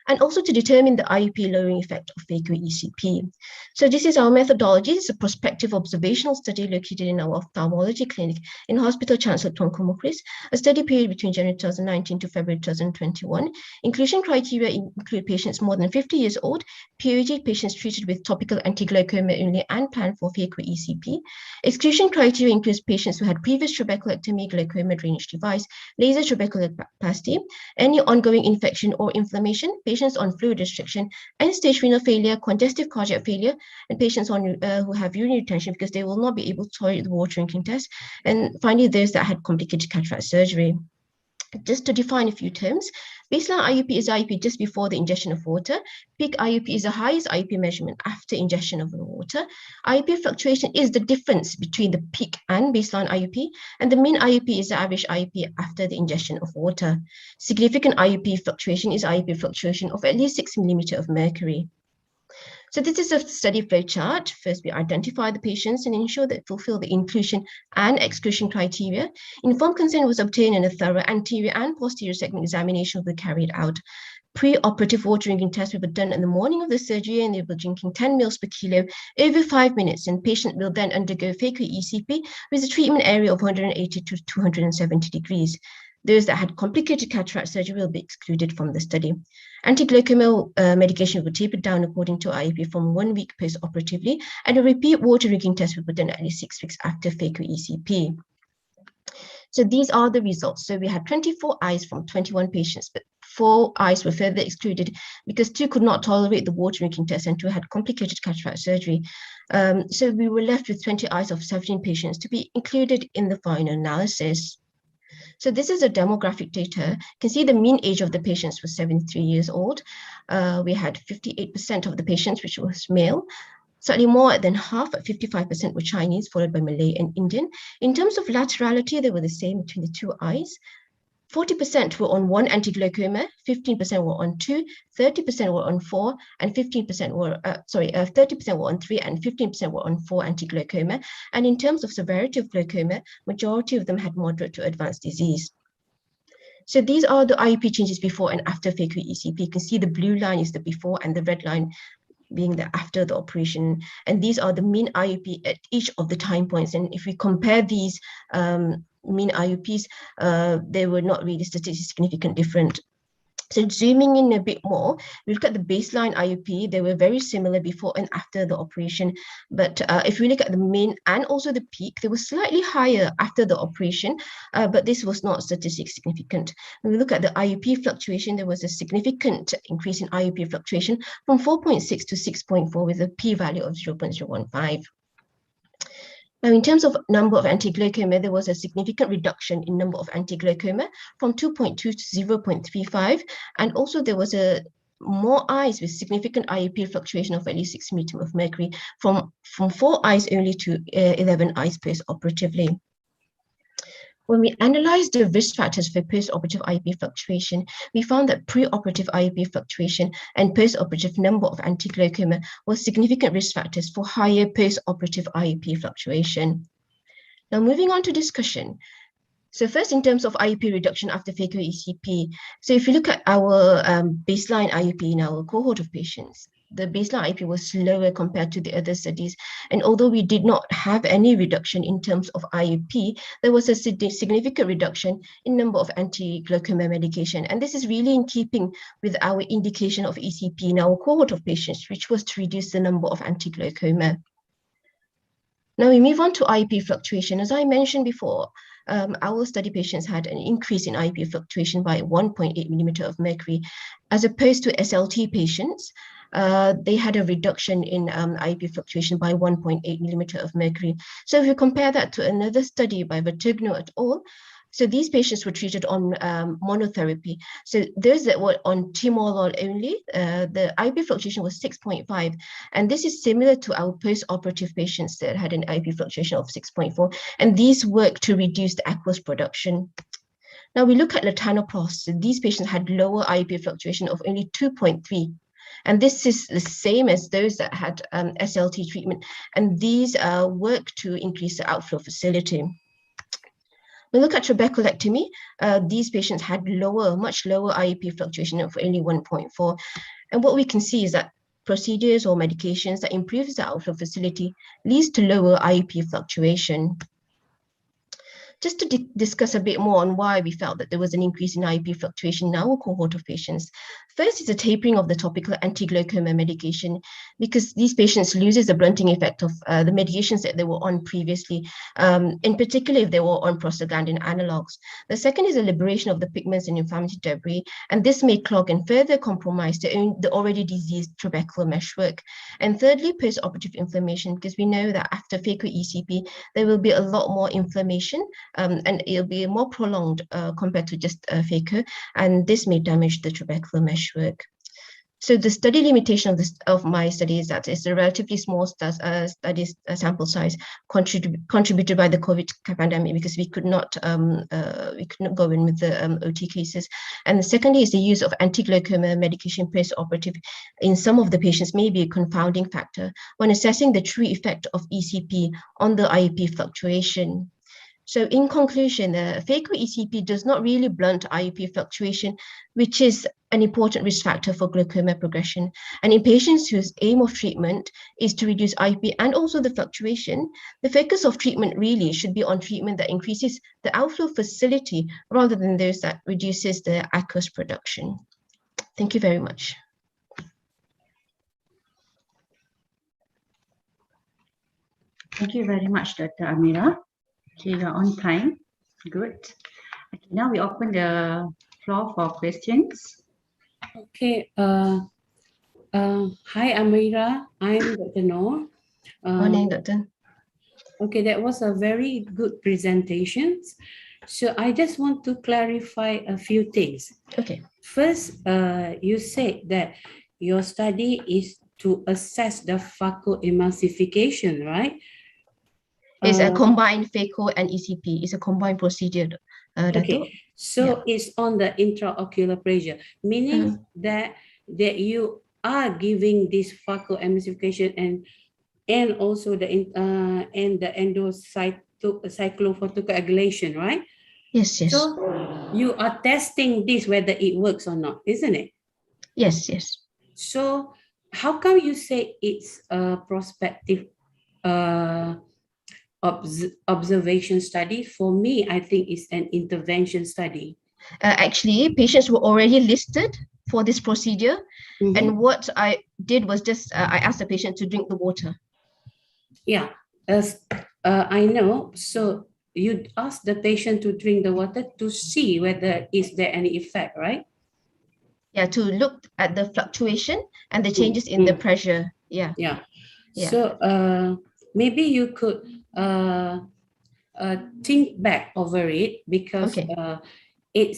and also to determine the IEP lowering effect of phaco-ECP. So this is our methodology. It's a prospective observational study located in our ophthalmology clinic in Hospital Chancellor Tuanku Mukhlis, a study period between January 2019 to February 2021. Inclusion criteria include patients more than 50 years old, PAG patients treated with topical anti-glaucoma only and planned for phaco-ECP. Exclusion criteria includes patients who had previous trabeculectomy, glaucoma drainage device, laser trabeculoplasty, any ongoing infection or inflammation, patients on fluid restriction, end-stage renal failure, congestive cardiac failure, and patients on who have urinary retention because they will not be able to tolerate the water drinking test. And finally, those that had complicated cataract surgery. Just to define a few terms, baseline IUP is IUP just before the ingestion of water. Peak IUP is the highest IUP measurement after ingestion of the water. IUP fluctuation is the difference between the peak and baseline IUP, and the mean IUP is the average IUP after the ingestion of water. Significant IUP fluctuation is IUP fluctuation of at least 6 millimeters of mercury. So this is a study flow chart. First, we identify the patients and ensure that fulfill the inclusion and exclusion criteria. Informed consent was obtained and a thorough anterior and posterior segment examination will be carried out. Pre-operative water drinking tests will be done in the morning of the surgery, and they will be drinking 10 mL per kilo over 5 minutes, and patient will then undergo phaco-ECP with a treatment area of 180 to 270 degrees. Those that had complicated cataract surgery will be excluded from the study. Anti-glaucoma medication will be tapered down according to IEP from 1 week post-operatively, and a repeat water drinking test will be done at least 6 weeks after phaco-ECP. So these are the results. So we had 24 eyes from 21 patients, but 4 eyes were further excluded because 2 could not tolerate the water drinking test and 2 had complicated cataract surgery. So we were left with 20 eyes of 17 patients to be included in the final analysis. So this is a demographic data. You can see the mean age of the patients was 73 years old. We had 58% of the patients, which was male. Slightly more than half, at 55%, were Chinese, followed by Malay and Indian. In terms of laterality, they were the same between the 2 eyes. 40% were on 1 anti-glaucoma, 15% were on 2, 30% were on 4, and 15% were, 30% were on 3, and 15% were on 4 anti-glaucoma. And in terms of severity of glaucoma, majority of them had moderate to advanced disease. So these are the IEP changes before and after phaco-ECP. You can see the blue line is the before and the red line being the after the operation. And these are the mean IEP at each of the time points. And if we compare these mean IUPs, they were not really statistically significant different. So zooming in a bit more, we look at the baseline IUP. They were very similar before and after the operation. But if we look at the mean and also the peak, they were slightly higher after the operation, but this was not statistically significant. When we look at the IUP fluctuation, there was a significant increase in IUP fluctuation from 4.6 to 6.4 with a p-value of 0.015. Now, in terms of number of antiglaucoma, there was a significant reduction in number of antiglaucoma from 2.2 to 0.35. And also there was a more eyes with significant IEP fluctuation of at least 6 meters of mercury from 4 eyes only to 11 eyes post-operatively. When we analyzed the risk factors for post-operative IEP fluctuation, we found that pre-operative IEP fluctuation and post-operative number of antiglaucoma were significant risk factors for higher post-operative IEP fluctuation. Now, moving on to discussion. So first, in terms of IEP reduction after phaco ECP, so if you look at our baseline IEP in our cohort of patients, the baseline IEP was lower compared to the other studies. And although we did not have any reduction in terms of IEP, there was a significant reduction in number of anti-glaucoma medication. And this is really in keeping with our indication of ECP in our cohort of patients, which was to reduce the number of anti-glaucoma. Now we move on to IEP fluctuation. As I mentioned before, our study patients had an increase in IEP fluctuation by 1.8 millimeter of mercury, as opposed to SLT patients. They had a reduction in IEP fluctuation by 1.8 millimeter of mercury. So if you compare that to another study by Vertigno et al., so these patients were treated on monotherapy. So those that were on timolol only, the IEP fluctuation was 6.5. And this is similar to our post-operative patients that had an IEP fluctuation of 6.4. And these work to reduce the aqueous production. Now we look at latanoprost. So these patients had lower IEP fluctuation of only 2.3. And this is the same as those that had SLT treatment. And these work to increase the outflow facility. We look at trabeculectomy. These patients had much lower IEP fluctuation of only 1.4. And what we can see is that procedures or medications that improves the outflow facility leads to lower IEP fluctuation. Just to discuss a bit more on why we felt that there was an increase in IEP fluctuation in our cohort of patients. First is a tapering of the topical anti-glaucoma medication, because these patients loses the blunting effect of the medications that they were on previously, in particular if they were on prostaglandin analogs. The second is a liberation of the pigments and inflammatory debris, and this may clog and further compromise the already diseased trabecular meshwork. And thirdly, post-operative inflammation, because we know that after phaco ECP, there will be a lot more inflammation, and it'll be more prolonged compared to just phaco, and this may damage the trabecular meshwork. So the study limitation of my study is that it's a relatively small sample size contributed by the COVID pandemic, because we could not go in with the OT cases. And the secondly is the use of anti-glaucoma medication post-operative in some of the patients may be a confounding factor when assessing the true effect of ECP on the IEP fluctuation. So in conclusion, phaco ECP does not really blunt IEP fluctuation, which is an important risk factor for glaucoma progression. And in patients whose aim of treatment is to reduce IEP and also the fluctuation, the focus of treatment really should be on treatment that increases the outflow facility rather than those that reduces the aqueous production. Thank you very much. Thank you very much, Dr. Amira. Okay, you're on time. Good. Okay, now we open the floor for questions. Okay. Hi, Amira. I'm Dr. Noor. Morning, Doctor. Okay, that was a very good presentation. So I just want to clarify a few things. Okay. First, you said that your study is to assess the phacoemulsification, right? It's a combined phaco and ECP. It's a combined procedure. Okay, so it's on the intraocular pressure, meaning that you are giving this phacoemulsification and also the endocyclophotocoagulation, right? Yes, yes. So you are testing this whether it works or not, isn't it? Yes, yes. So how come you say it's a prospective observation study? For me, I think it's an intervention study. Actually, patients were already listed for this procedure. Mhm. And what I did was just, I asked the patient to drink the water. Yeah, as I know. So you ask the patient to drink the water to see whether is there any effect, right? Yeah, to look at the fluctuation and the changes in the pressure. Yeah. Yeah. Yeah. So maybe you could think back over it, because Okay. it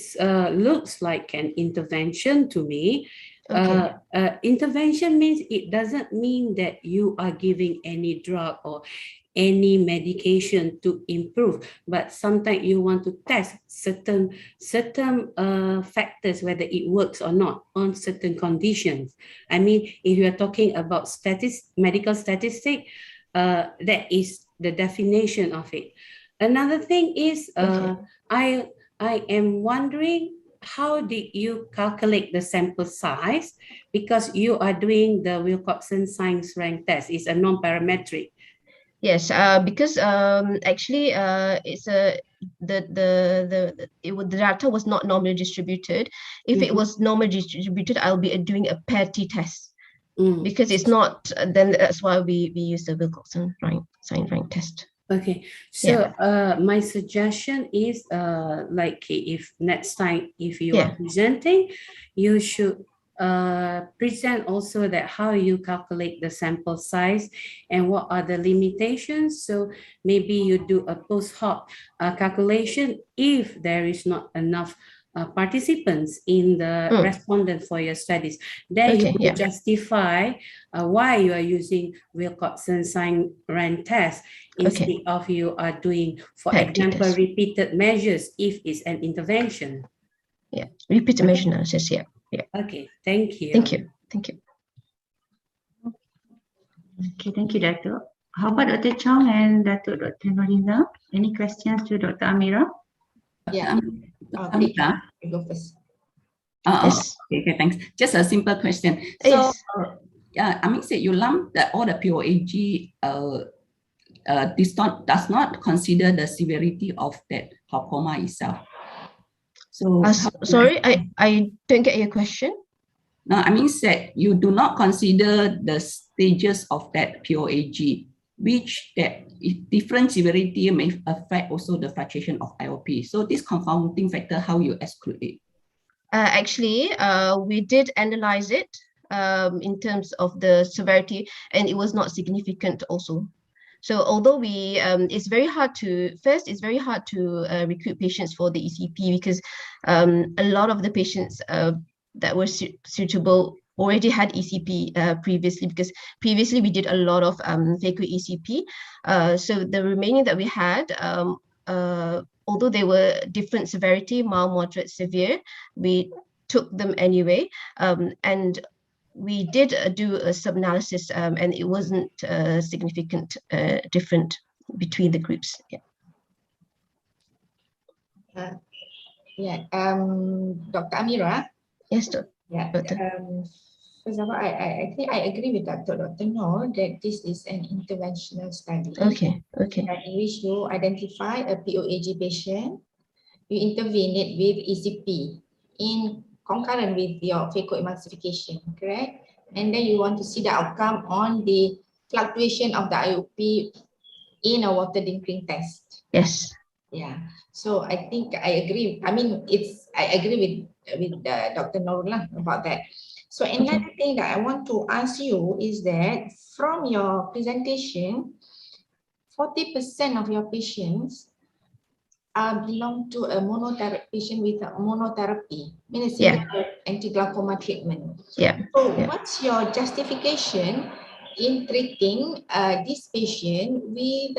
looks like an intervention to me. Okay. Intervention means it doesn't mean that you are giving any drug or any medication to improve, but sometimes you want to test certain factors whether it works or not on certain conditions. I mean, if you are talking about medical statistic, that is the definition of it. Another thing is, I am wondering, how did you calculate the sample size? Because you are doing the Wilcoxon Science Rank test. It's a non-parametric. Yes, because actually it's the data was not normally distributed. If it was normally distributed, I'll be doing a pair t-test. Because it's not, then that's why we use the Wilcoxon Science Rank test. Okay, so my suggestion is, like, if next time if you are presenting, you should present also that how you calculate the sample size and what are the limitations. So maybe you do a post hoc calculation if there is not enough participants in the respondent for your studies. Then you will justify why you are using Wilcoxon Science Rank test instead of you are doing, for example, repeated measures if it's an intervention. Yeah, repeated measure analysis. Yeah. Okay, thank you. Thank you. Thank you. Okay, thank you, Dato'. How about Dr. Chong and Dr. Noriza? Any questions to Dr. Amira? Yeah. Amira? You go first. Yes. Okay, thanks. Just a simple question. So, Yes. Amit said you lump that all the POAG does not consider the severity of that glaucoma itself. So, sorry, I don't get your question. No, I mean said you do not consider the stages of that POAG, which that different severity may affect also the fluctuation of IOP. So this confounding factor, how you exclude it? Actually, we did analyze it in terms of the severity, and it was not significant also. So although it's very hard to recruit patients for the ECP, because a lot of the patients that were suitable already had ECP previously, because previously we did a lot of phaco ECP. So the remaining that we had, although they were different severity, mild, moderate, severe, we took them anyway. And we did do a sub-analysis, and it wasn't significant different between the groups. Dr. Amira. Yes, Doctor. Yeah. First of all, I think I agree with Dr. Noor that this is an interventional study. Okay. In which you identify a POAG patient, you intervene it with ECP in concurrent with your phacoemulsification, correct? And then you want to see the outcome on the fluctuation of the IOP in a water dinkering test. Yes. Yeah. So I think I agree. I mean, I agree with Dr. Noor about that. So another thing that I want to ask you is that from your presentation, 40% of your patients belong to a monotherapy patient with a monotherapy, meaning a single anti-glaucoma treatment. So what's your justification in treating this patient with,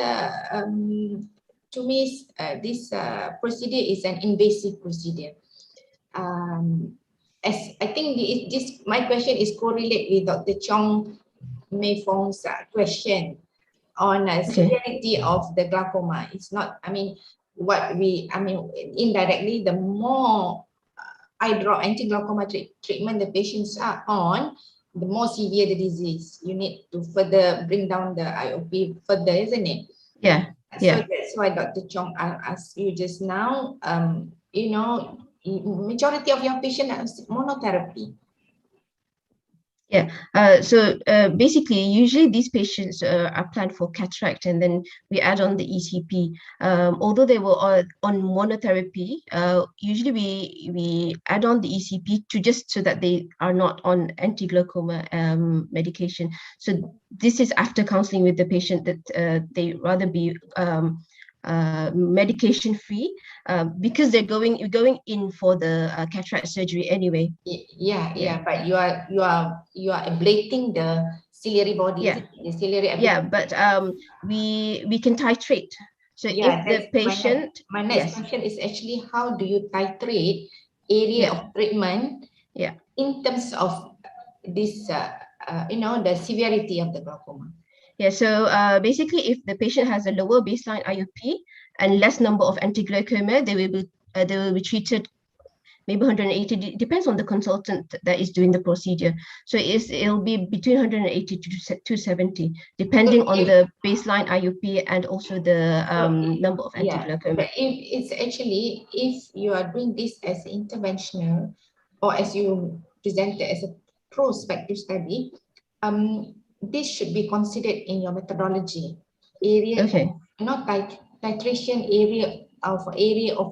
to me, this procedure is an invasive procedure. As I think my question is correlate with Dr. Chong Mei Fong's question on severity of the glaucoma. It's not, I mean, indirectly, the more eye drop anti-glaucoma treatment the patients are on, the more severe the disease. You need to further bring down the IOP further, isn't it? Yeah. So that's why Dr. Chong asked you just now, you know, majority of your patients are monotherapy. Yeah, basically, usually these patients are planned for cataract, and then we add on the ECP. Although they were on monotherapy, usually we add on the ECP to just so that they are not on anti-glaucoma medication. So this is after counseling with the patient that they rather be medication free because they're going in for the cataract surgery anyway. Yeah, but you are ablating the ciliary body. Yeah. The ciliary Yeah, but we can titrate. So yeah, if the patient, my next yes, question is actually how do you titrate area Yeah. of treatment? Yeah. In terms of this, the severity of the glaucoma. Yeah, so basically, if the patient has a lower baseline IOP and less number of anti-glaucoma, they will be treated maybe 180. Depends on the consultant that is doing the procedure. So it'll be between 180 to 270, depending on the baseline IOP and also the number of anti-glaucoma. But if you are doing this as interventional or as you presented as a prospective study, this should be considered in your methodology area. Okay. Not titration area of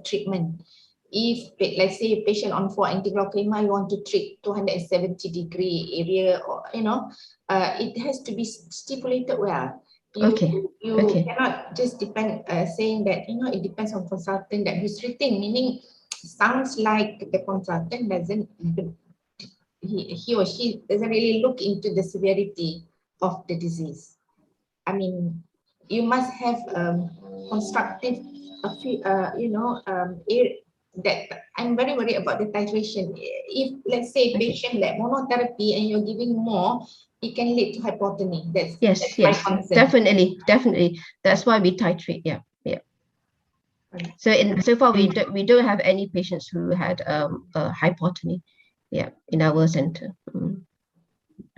treatment. If let's say a patient on 4 anti-glaucoma, you want to treat 270-degree area, or it has to be stipulated well. You cannot just depend saying that it depends on consultant that who's treating, meaning sounds like the consultant doesn't he or she doesn't really look into the severity of the disease. I mean, you must have constructive that I'm very worried about the titration. If let's say patient like monotherapy and you're giving more, it can lead to hypotony. That's my concern. Definitely. That's why we titrate. Yeah. So far we don't have any patients who had hypotony. Yeah, in our center.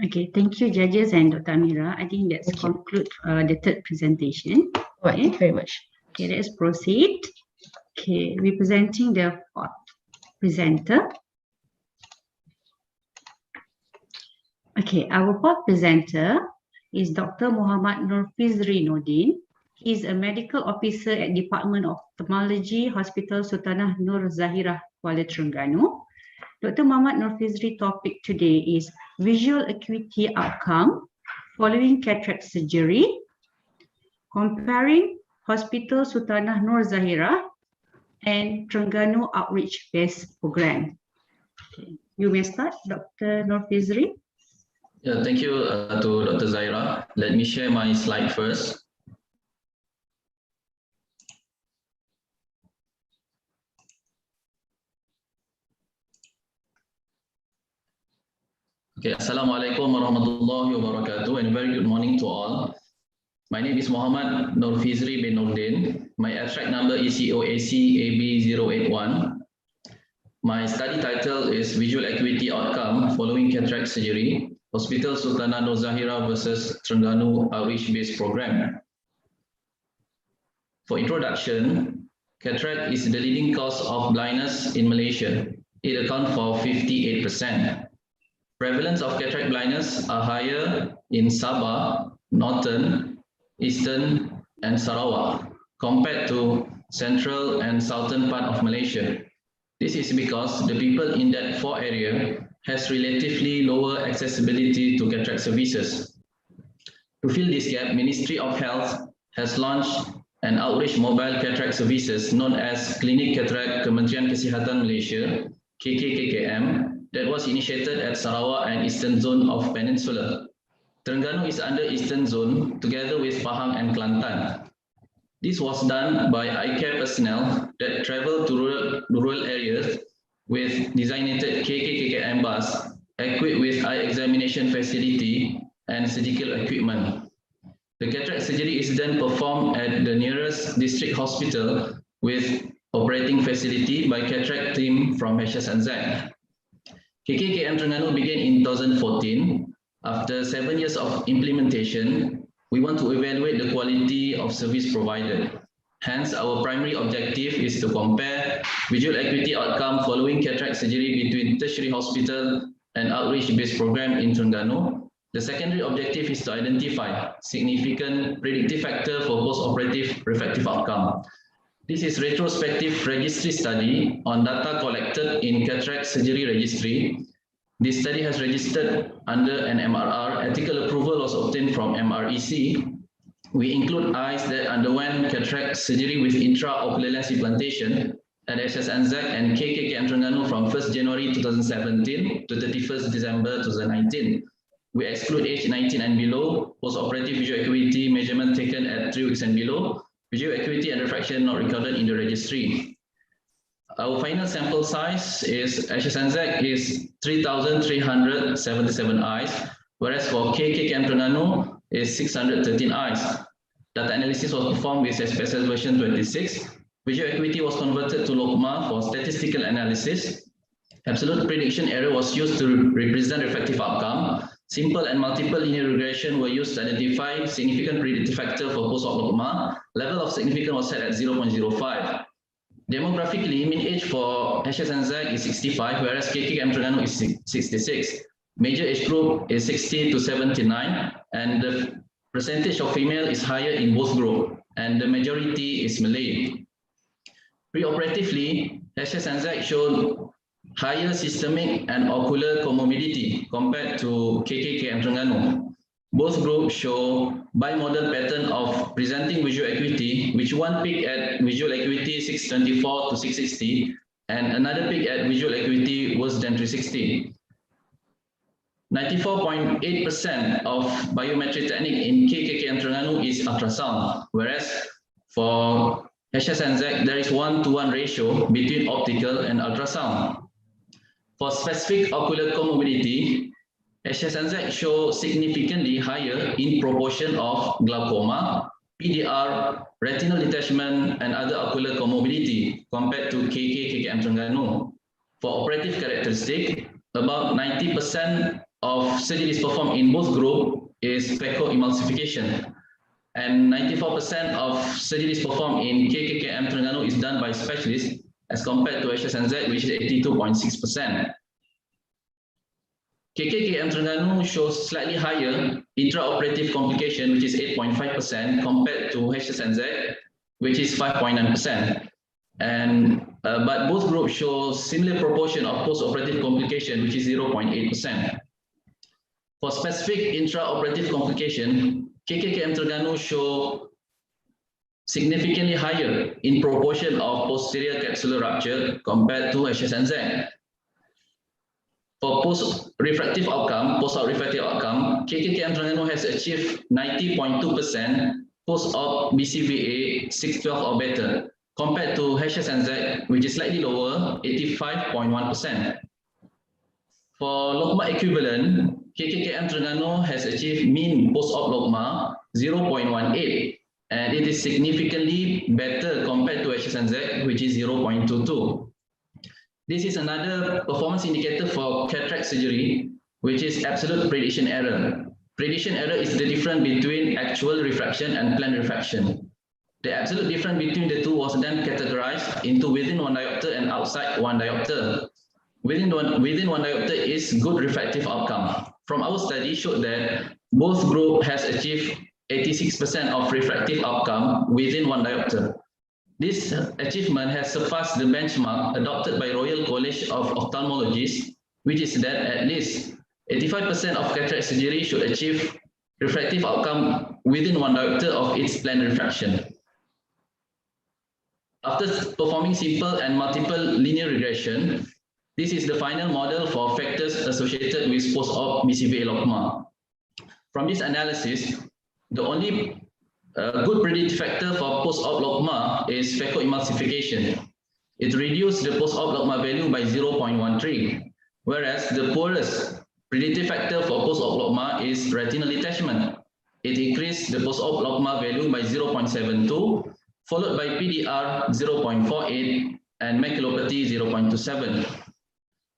Okay, thank you, judges and Dr. Amira. I think let's conclude the third presentation. All right, thank you very much. Okay, let's proceed. Okay, we're presenting the fourth presenter. Okay, our fourth presenter is Dr. Muhammad Nurfizri Nordin. He is a medical officer at Department of Ophthalmology, Hospital Sultanah Nur Zahirah, Kuala Terengganu. Dr. Muhammad Nurfizri topic today is visual acuity outcome following cataract surgery, comparing Hospital Sultanah Nur Zahirah and Terengganu Outreach Based Program. Okay. You may start, Dr. Nurfizri. Yeah, thank you to Dr. Zaira. Let me share my slide first. Okay, Assalamualaikum warahmatullahi wabarakatuh, and very good morning to all. My name is Muhammad Nurfizri bin Nordin. My abstract number is COSC AB081. My study title is Visual Acuity Outcome Following Cataract Surgery, Hospital Sultanah Nur Zahirah versus Terengganu Outreach Based Program. For introduction, cataract is the leading cause of blindness in Malaysia. It accounts for 58%. Prevalence of cataract blindness are higher in Sabah, Northern, Eastern, and Sarawak compared to central and southern part of Malaysia. This is because the people in that 4 area has relatively lower accessibility to cataract services. To fill this gap, Ministry of Health has launched an outreach mobile cataract services known as Klinik Cataract Kementerian Kesihatan Malaysia, KKKKM, that was initiated at Sarawak and Eastern Zone of Peninsula. Terengganu is under Eastern Zone together with Pahang and Kelantan. This was done by eye care personnel that travel to rural areas with designated KKKKM bus equipped with eye examination facility and surgical equipment. The cataract surgery is then performed at the nearest district hospital with operating facility by cataract team from HSNZ. KKKM Terengganu began in 2014. After 7 years of implementation, we want to evaluate the quality of service provided. Hence, our primary objective is to compare visual acuity outcome following cataract surgery between tertiary hospital and outreach-based program in Terengganu. The secondary objective is to identify significant predictive factor for post-operative refractive outcome. This is retrospective registry study on data collected in cataract surgery registry. This study has registered under an MRR. Ethical approval was obtained from MREC. We include eyes that underwent cataract surgery with intraocular lens implantation at SSNZ and KKKM Terengganu from 1st January 2017 to 31st December 2019. We exclude age 19 and below, post-operative visual acuity measurement taken at 3 weeks and below, visual acuity and refraction not recorded in the registry. Our final sample size is SSNZ is 3,377 eyes, whereas for KKKM Terengganu is 613 eyes. Data analysis was performed with SPSS version 26. Visual acuity was converted to logma for statistical analysis. Absolute prediction error was used to represent refractive outcome. Simple and multiple linear regression were used to identify significant predictive factor for post-op logma. Level of significance was set at 0.05. Demographically, mean age for HSNZ is 65, whereas KKKM Terengganu is 66. Major age group is 60 to 79, and the percentage of female is higher in both groups, and the majority is Malay. Preoperatively, HSNZ showed higher systemic and ocular comorbidity compared to KKKM Terengganu. Both groups show bimodal pattern of presenting visual acuity, which one peak at visual acuity 624 to 660, and another peak at visual acuity worse than 360. 94.8% of biometric technique in KKKM Terengganu is ultrasound, whereas for HSNZ, there is 1-to-1 ratio between optical and ultrasound. For specific ocular comorbidity, HSNZ shows significantly higher in proportion of glaucoma, PDR, retinal detachment, and other ocular comorbidity compared to KKKM Terengganu. For operative characteristic, about 90% of surgeries performed in both groups is phacoemulsification, and 94% of surgeries performed in KKKM Terengganu is done by specialists as compared to HSNZ, which is 82.6%. KKKM Terengganu shows slightly higher intraoperative complication, which is 8.5% compared to HSNZ, which is 5.9%. And but both groups show similar proportion of post-operative complication, which is 0.8%. For specific intraoperative complication, KKKM Terengganu show significantly higher in proportion of posterior capsular rupture compared to HSNZ. For post-refractive outcome, post-op refractive outcome, KKKM Terengganu has achieved 90.2% post-op BCVA 612 or better, compared to HSNZ, which is slightly lower, 85.1%. For logma equivalent, KKKM Terengganu has achieved mean post-op logma 0.18, and it is significantly better compared to HSNZ, which is 0.22. This is another performance indicator for cataract surgery, which is absolute prediction error. Prediction error is the difference between actual refraction and planned refraction. The absolute difference between the two was then categorized into within 1 diopter and outside 1 diopter. Within one diopter is good refractive outcome. From our study showed that both group has achieved 86% of refractive outcome within 1 diopter. This achievement has surpassed the benchmark adopted by Royal College of Ophthalmologists, which is that at least 85% of cataract surgery should achieve refractive outcome within 1 diopter of its planned refraction. After performing simple and multiple linear regression, this is the final model for factors associated with post-op BCVA logma. From this analysis, the only good predictive factor for post-op logma is phacoemulsification. It reduced the post-op logma value by 0.13, whereas the poorest predictive factor for post-op logma is retinal detachment. It increased the post-op logma value by 0.72, followed by PDR 0.48 and maculopathy 0.27.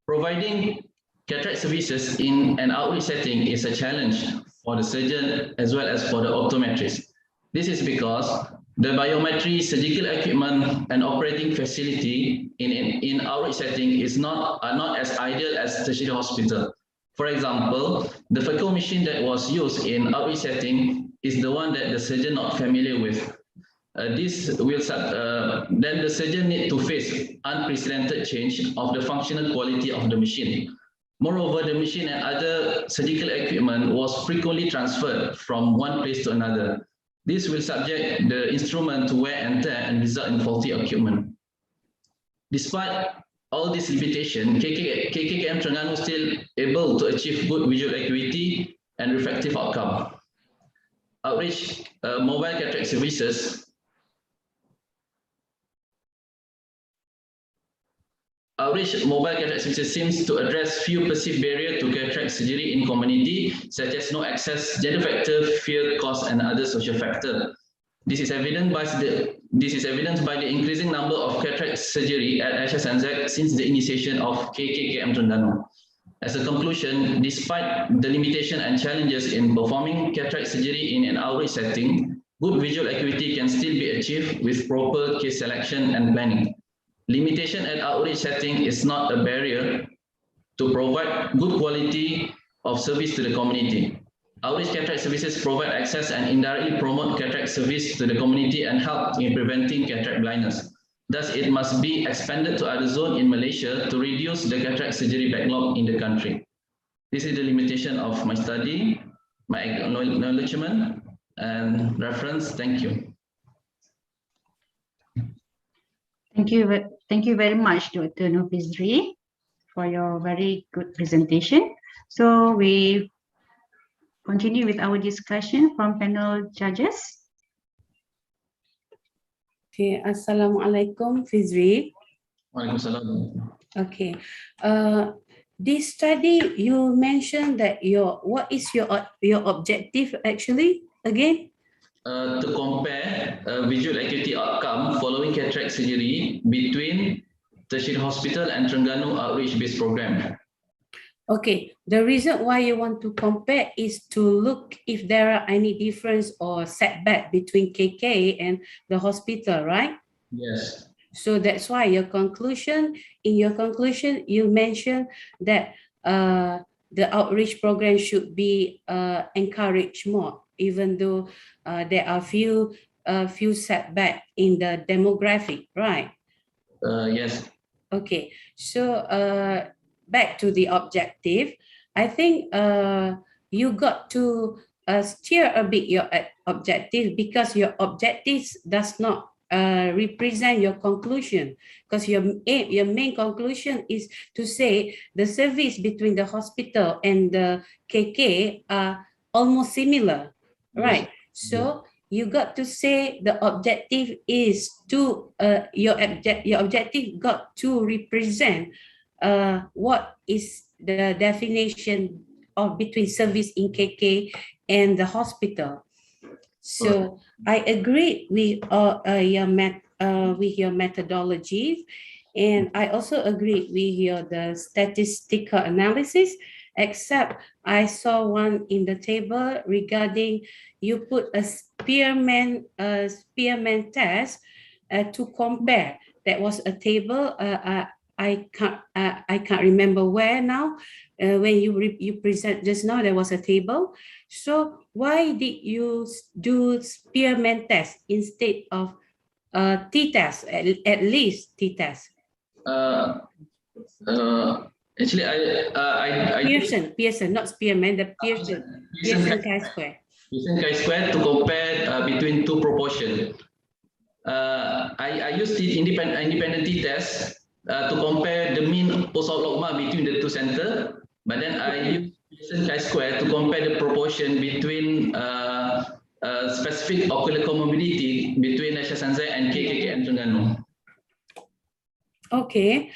Providing cataract services in an outreach setting is a challenge for the surgeon as well as for the optometrist. This is because The biometry, surgical equipment, and operating facility in outreach setting are not as ideal as tertiary hospital. For example, the FECO machine that was used in outreach setting is the one that the surgeon not familiar with. Then the surgeon need to face unprecedented change of the functional quality of the machine. Moreover, the machine and other surgical equipment was frequently transferred from one place to another. This will subject the instrument to wear and tear and result in faulty equipment. Despite all this limitation, KKKM Terengganu still able to achieve good visual acuity and refractive outcome. Outreach mobile cataract services seems to address few perceived barriers to cataract surgery in community, such as no access, gender factor, fear, cost, and other social factors. This is evidenced by the increasing number of cataract surgery at HSNZ since the initiation of KKKM Terengganu. As a conclusion, despite the limitation and challenges in performing cataract surgery in an outreach setting, good visual acuity can still be achieved with proper case selection and planning. Limitation at outreach setting is not a barrier to provide good quality of service to the community. Outreach cataract services provide access and indirectly promote cataract service to the community and help in preventing cataract blindness. Thus, it must be expanded to other zones in Malaysia to reduce the cataract surgery backlog in the country. This is the limitation of my study, my acknowledgement and reference. Thank you. Thank you very much, Dr. Nofizri, for your very good presentation. So we continue with our discussion from panel judges. Okay, Assalamualaikum, Fizri. Waalaikumsalam. Okay, this study you mentioned that what is your objective actually again? To compare visual acuity outcome following cataract surgery between tertiary hospital and Terengganu outreach-based program. Okay, the reason why you want to compare is to look if there are any difference or setback between KK and the hospital, right? Yes. So that's why in your conclusion, you mentioned that the outreach program should be encouraged more, even though there are few setback in the demographic, right? Yes. Okay, so back to the objective. I think you got to steer a bit your objective, because your objectives does not represent your conclusion, because your main conclusion is to say the service between the hospital and the KK are almost similar, right? Yes. So you got to say the objective is to your objective got to represent what is the definition of between service in KK and the hospital. So I agree with your methodology, and I also agree with the statistical analysis, except I saw one in the table regarding you put a spearman test to compare. That was a table. I can't remember where now. When you present just now, there was a table. So why did you do spearman test instead of t-test, at least t-test? Actually, I Pearson, not spearman, the Pearson chi-square. Pearson chi-square to compare between two proportions. I used the independent t-test to compare the mean post-op logma between the two centers, but then I used Pearson chi-square to compare the proportion between specific ocular comorbidity between HSNZ and KKKM Terengganu. Okay.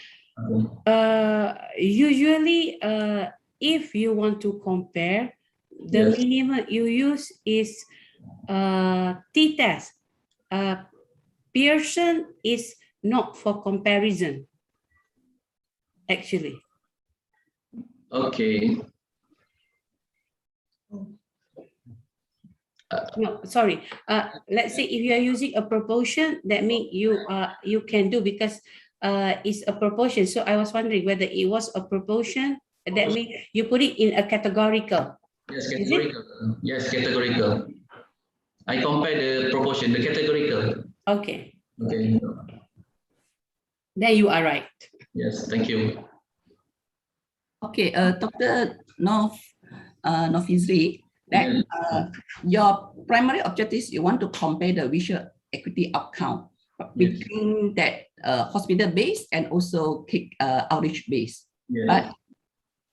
Usually, if you want to compare, the minimum you use is t-test. Pearson is not for comparison, actually. Okay. No, sorry. Let's say if you are using a proportion, that means you can do, because it's a proportion. So I was wondering whether it was a proportion. That means you put it in a categorical. Yes, Is it? categorical. Yes, categorical. I compare the proportion, the categorical. Okay. Okay. Then you are right. Yes, thank you. Okay, Dr. Nofizri, that your primary objective is you want to compare the visual acuity outcome between that hospital-based and also outreach-based. Yes. But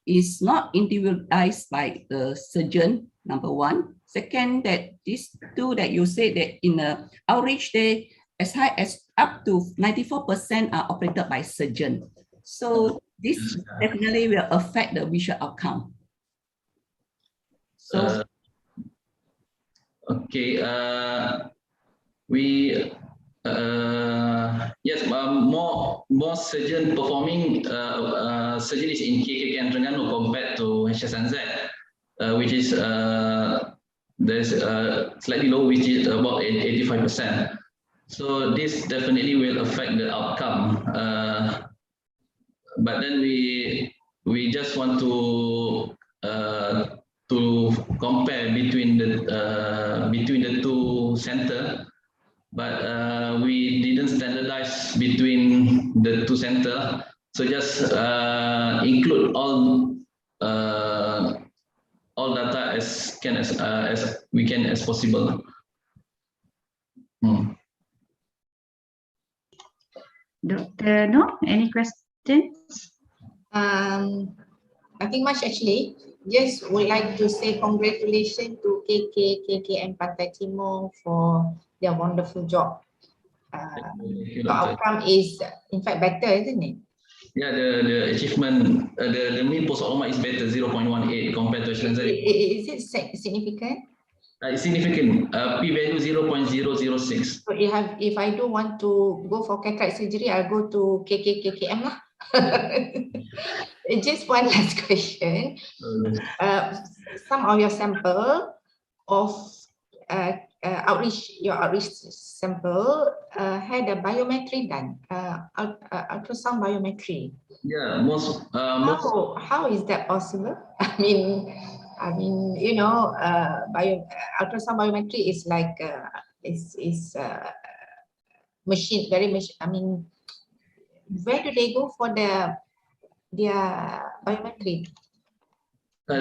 it's not individualized by the surgeon, number one. Second, that these two that you say that in the outreach, they as high as up to 94% are operated by surgeon. So this definitely will affect the visual outcome. So okay, we yes, more surgeon performing surgeries in KKK and Terengganu compared to HSNZ, which is there's slightly low, which is about 85%. So this definitely will affect the outcome. But then we just want to compare between the two center, but we didn't standardize between the two center. So just include all data as we can as possible. Dr. No, any questions? Nothing much actually. Just would like to say congratulations to KK and Pantai Timur for their wonderful job. The outcome is in fact better, isn't it? Yeah, the achievement, the mean post-optima is better, 0.18 compared to HSNZ. Is it significant? It's significant. P-value 0.006. So if I do want to go for cataract surgery, I'll go to KKM lah. Just one last question. Some of your sample of your outreach sample had a biometry done, ultrasound biometry. Yeah, How is that possible? I mean, you know, ultrasound biometry is like machine, very machine. I mean, where do they go for their biometry? Do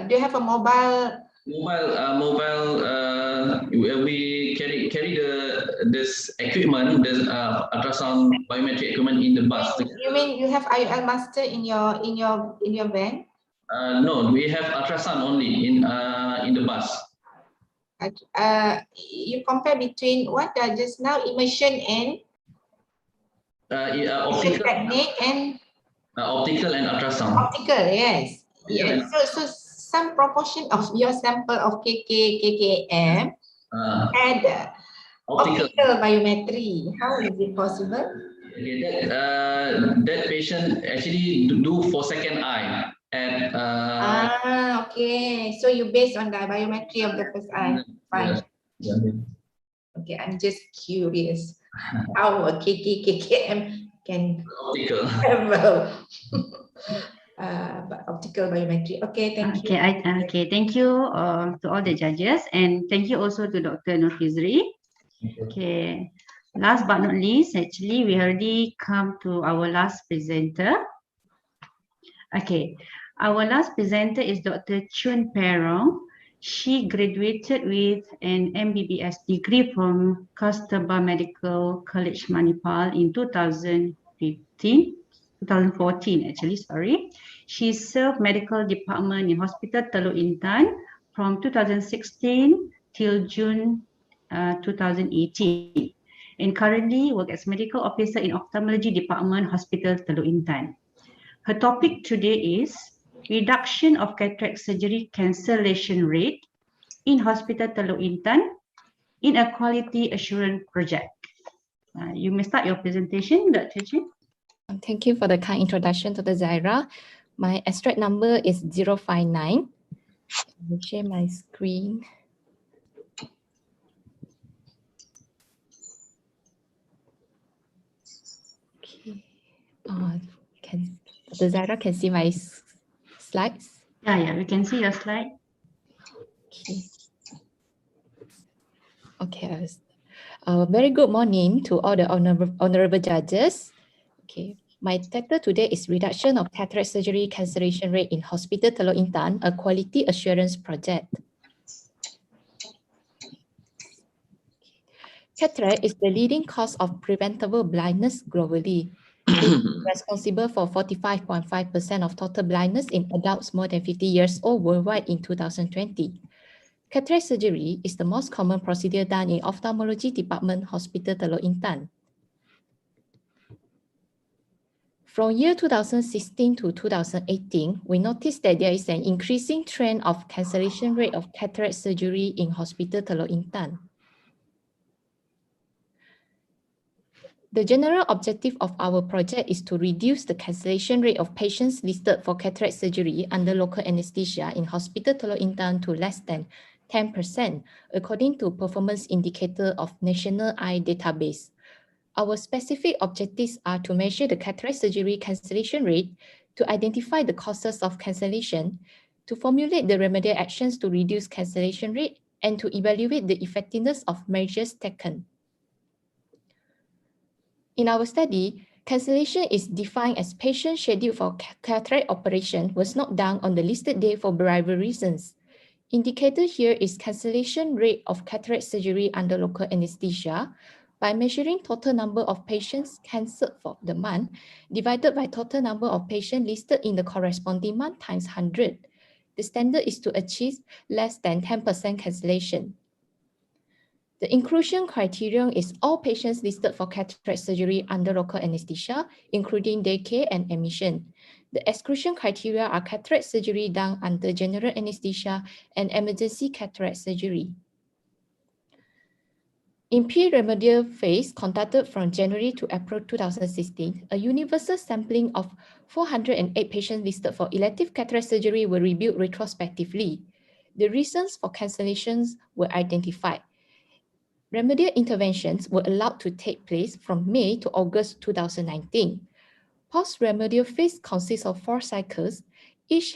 you have a mobile? We carry this equipment, this ultrasound biometric equipment in the bus. You mean you have IOL master in your van? No, we have ultrasound only in the bus. You compare between what just now, immersion and optical technique and optical and ultrasound. Optical, yes. Yes. So some proportion of your sample of KKM had optical biometry. How is it possible? Okay, that patient actually do for second eye. And okay. So you based on the biometry of the first eye. Fine. Yeah. Okay, I'm just curious how a KKM can have optical biometry. Okay, thank you. Okay, thank you to all the judges, and thank you also to Dr. Nofizri. Okay, last but not least, actually, we already come to our last presenter. Okay, our last presenter is Dr. Chun Perong. She graduated with an MBBS degree from Kasturba Medical College Manipal in 2014 actually, sorry. She served medical department in Hospital Teluk Intan from 2016 till June 2018, and currently work as medical officer in Ophthalmology Department, Hospital Teluk Intan. Her topic today is reduction of cataract surgery cancellation rate in Hospital Teluk Intan in a quality assurance project. You may start your presentation, Dr. Chin. Thank you for the kind introduction, Dr. Zaira. My abstract number is 059. I will share my screen. Can Dr. Zara can see my slides? Yeah, we can see your slide. Okay. Okay. Very good morning to all the honorable judges. Okay. My title today is Reduction of Cataract Surgery Cancellation Rate in Hospital Teluk Intan, a Quality Assurance Project. Cataract is the leading cause of preventable blindness globally. It is responsible for 45.5% of total blindness in adults more than 50 years old worldwide in 2020. Cataract surgery is the most common procedure done in Ophthalmology Department Hospital Teluk Intan. From year 2016 to 2018, we noticed that there is an increasing trend of cancellation rate of cataract surgery in Hospital Teluk Intan. The general objective of our project is to reduce the cancellation rate of patients listed for cataract surgery under local anesthesia in Hospital Teluk Intan to less than 10%, according to performance indicator of National Eye Database. Our specific objectives are to measure the cataract surgery cancellation rate, to identify the causes of cancellation, to formulate the remedial actions to reduce cancellation rate, and to evaluate the effectiveness of measures taken. In our study, cancellation is defined as patient scheduled for cataract operation was not done on the listed day for various reasons. Indicator here is cancellation rate of cataract surgery under local anesthesia by measuring total number of patients cancelled for the month divided by total number of patients listed in the corresponding month times 100. The standard is to achieve less than 10% cancellation. The inclusion criterion is all patients listed for cataract surgery under local anesthesia, including daycare and admission. The exclusion criteria are cataract surgery done under general anesthesia and emergency cataract surgery. In pre-remedial phase conducted from January to April 2016, a universal sampling of 408 patients listed for elective cataract surgery were reviewed retrospectively. The reasons for cancellations were identified. Remedial interventions were allowed to take place from May to August 2019. Post-remedial phase consists of 4 cycles. Each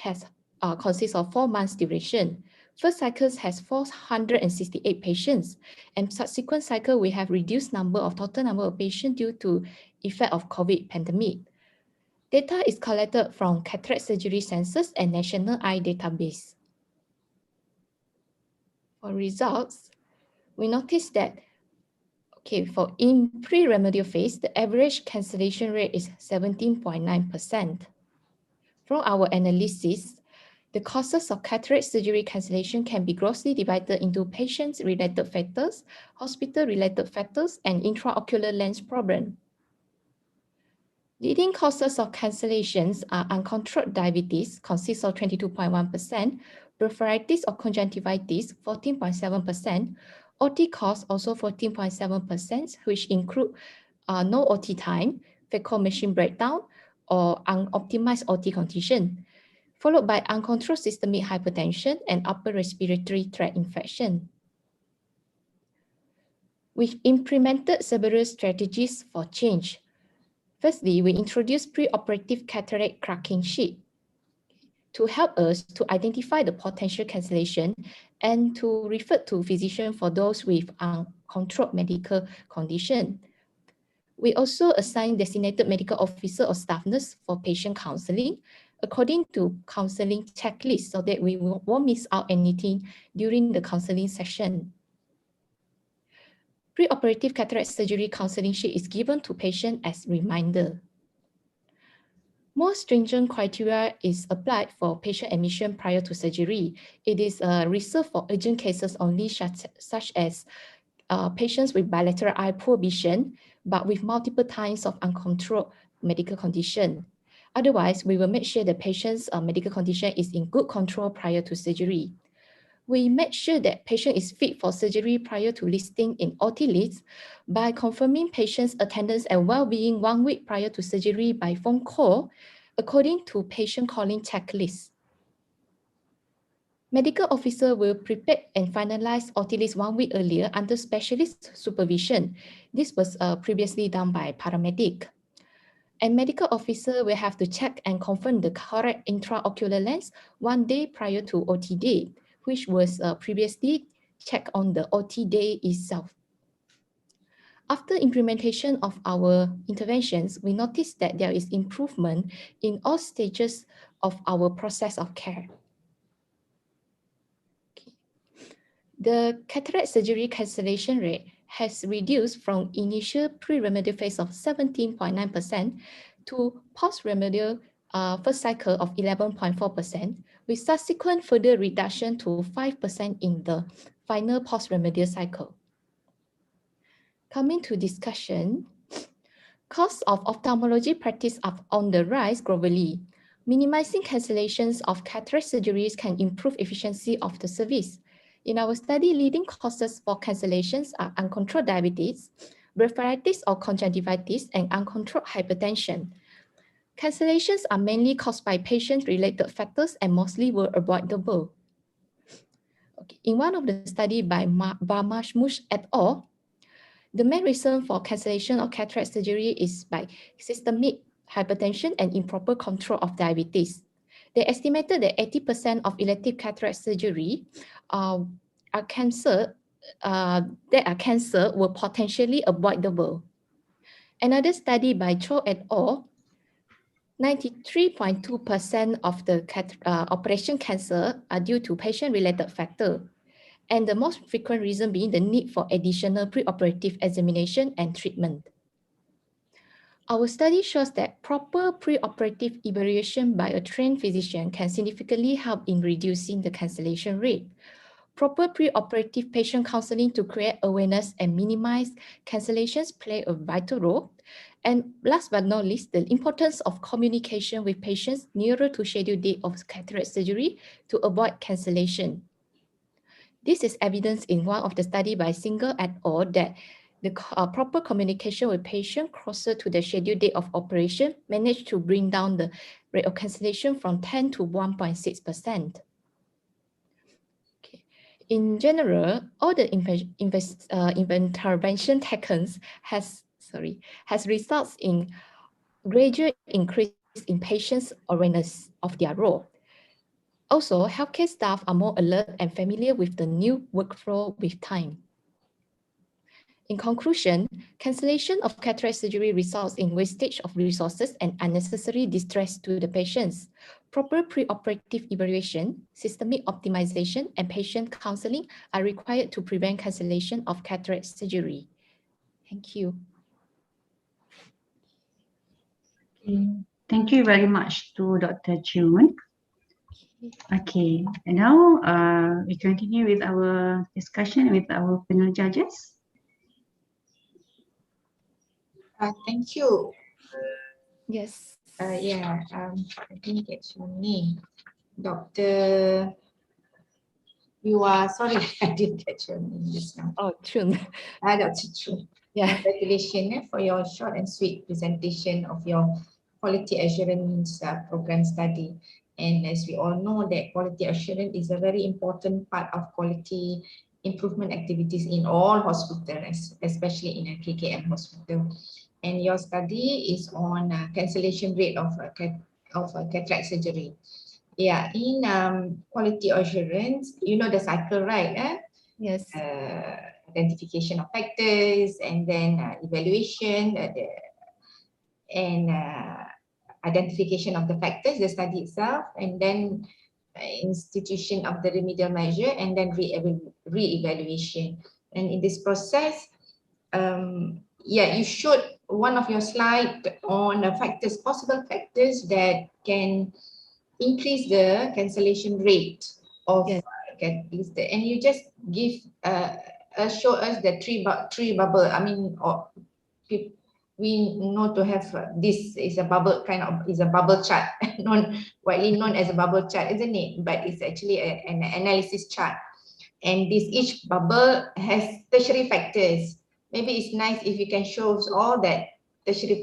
consists of 4 months duration. First cycle has 468 patients, and subsequent cycle we have reduced total number of patients due to effect of COVID pandemic. Data is collected from cataract surgery census and National Eye Database. For results, we noticed that for in pre-remedial phase, the average cancellation rate is 17.9%. From our analysis, the causes of cataract surgery cancellation can be grossly divided into patient-related factors, hospital-related factors, and intraocular lens problem. Leading causes of cancellations are uncontrolled diabetes, consists of 22.1%, blepharitis or conjunctivitis, 14.7%, OT cause also 14.7%, which include no OT time, fecal machine breakdown, or unoptimized OT condition, followed by uncontrolled systemic hypertension and upper respiratory tract infection. We've implemented several strategies for change. Firstly, we introduced preoperative cataract cracking sheet to help us to identify the potential cancellation and to refer to physician for those with uncontrolled medical condition. We also assign designated medical officer or staff nurse for patient counseling according to counseling checklist so that we won't miss out anything during the counseling session. Preoperative cataract surgery counseling sheet is given to patient as reminder. More stringent criteria is applied for patient admission prior to surgery. It is reserved for urgent cases only, such as patients with bilateral eye poor vision, but with multiple times of uncontrolled medical condition. Otherwise, we will make sure the patient's medical condition is in good control prior to surgery. We make sure that patient is fit for surgery prior to listing in OT list by confirming patient's attendance and well-being 1 week prior to surgery by phone call, according to patient calling checklist. Medical officer will prepare and finalize OT list 1 week earlier under specialist supervision. This was previously done by paramedic. And medical officer will have to check and confirm the correct intraocular lens 1 day prior to OT day, which was previously checked on the OT day itself. After implementation of our interventions, we noticed that there is improvement in all stages of our process of care. The cataract surgery cancellation rate has reduced from initial pre-remedial phase of 17.9% to post-remedial first cycle of 11.4%, with subsequent further reduction to 5% in the final post-remedial cycle. Coming to discussion, costs of ophthalmology practice are on the rise globally. Minimizing cancellations of cataract surgeries can improve efficiency of the service. In our study, leading causes for cancellations are uncontrolled diabetes, blepharitis or conjunctivitis, and uncontrolled hypertension. Cancellations are mainly caused by patient-related factors and mostly were avoidable. Okay. In one of the studies by Barmashmush et al., the main reason for cancellation of cataract surgery is by systemic hypertension and improper control of diabetes. They estimated that 80% of elective cataract surgery that are cancer were potentially avoidable. Another study by Cho et al., 93.2% of the operation cancer are due to patient-related factor, and the most frequent reason being the need for additional preoperative examination and treatment. Our study shows that proper preoperative evaluation by a trained physician can significantly help in reducing the cancellation rate. Proper preoperative patient counseling to create awareness and minimize cancellations play a vital role. And last but not least, the importance of communication with patients nearer to scheduled date of cataract surgery to avoid cancellation. This is evidenced in one of the study by Singer et al. That the proper communication with patient closer to the scheduled date of operation managed to bring down the rate of cancellation from 10 to 1.6%. Okay. In general, all the intervention taken has results in gradual increase in patients' awareness of their role. Also, healthcare staff are more alert and familiar with the new workflow with time. In conclusion, cancellation of cataract surgery results in wastage of resources and unnecessary distress to the patients. Proper preoperative evaluation, systemic optimization, and patient counseling are required to prevent cancellation of cataract surgery. Thank you. Thank you very much to Dr. June. Okay, and now we continue with our discussion with our panel judges. Thank you. Yes. I didn't get your name. Dr. You are, sorry, I didn't get your name just now. Oh, Chun. Dr. Chun. Yeah. Congratulations for your short and sweet presentation of your quality assurance program study. And as we all know that quality assurance is a very important part of quality improvement activities in all hospitals, especially in a KKM hospital. And your study is on cancellation rate of cataract surgery. Yeah, in quality assurance, you know the cycle, right? Yes. Identification of factors, and then evaluation, and identification of the factors, the study itself, and then institution of the remedial measure, and then re-evaluation. And in this process, you showed one of your slides on the factors, possible factors that can increase the cancellation rate of and you just give show us the three bubble. I mean, we know to have this is a bubble bubble chart, widely known as a bubble chart, isn't it? But it's actually an analysis chart, and each bubble has tertiary factors. Maybe it's nice if you can show all that tertiary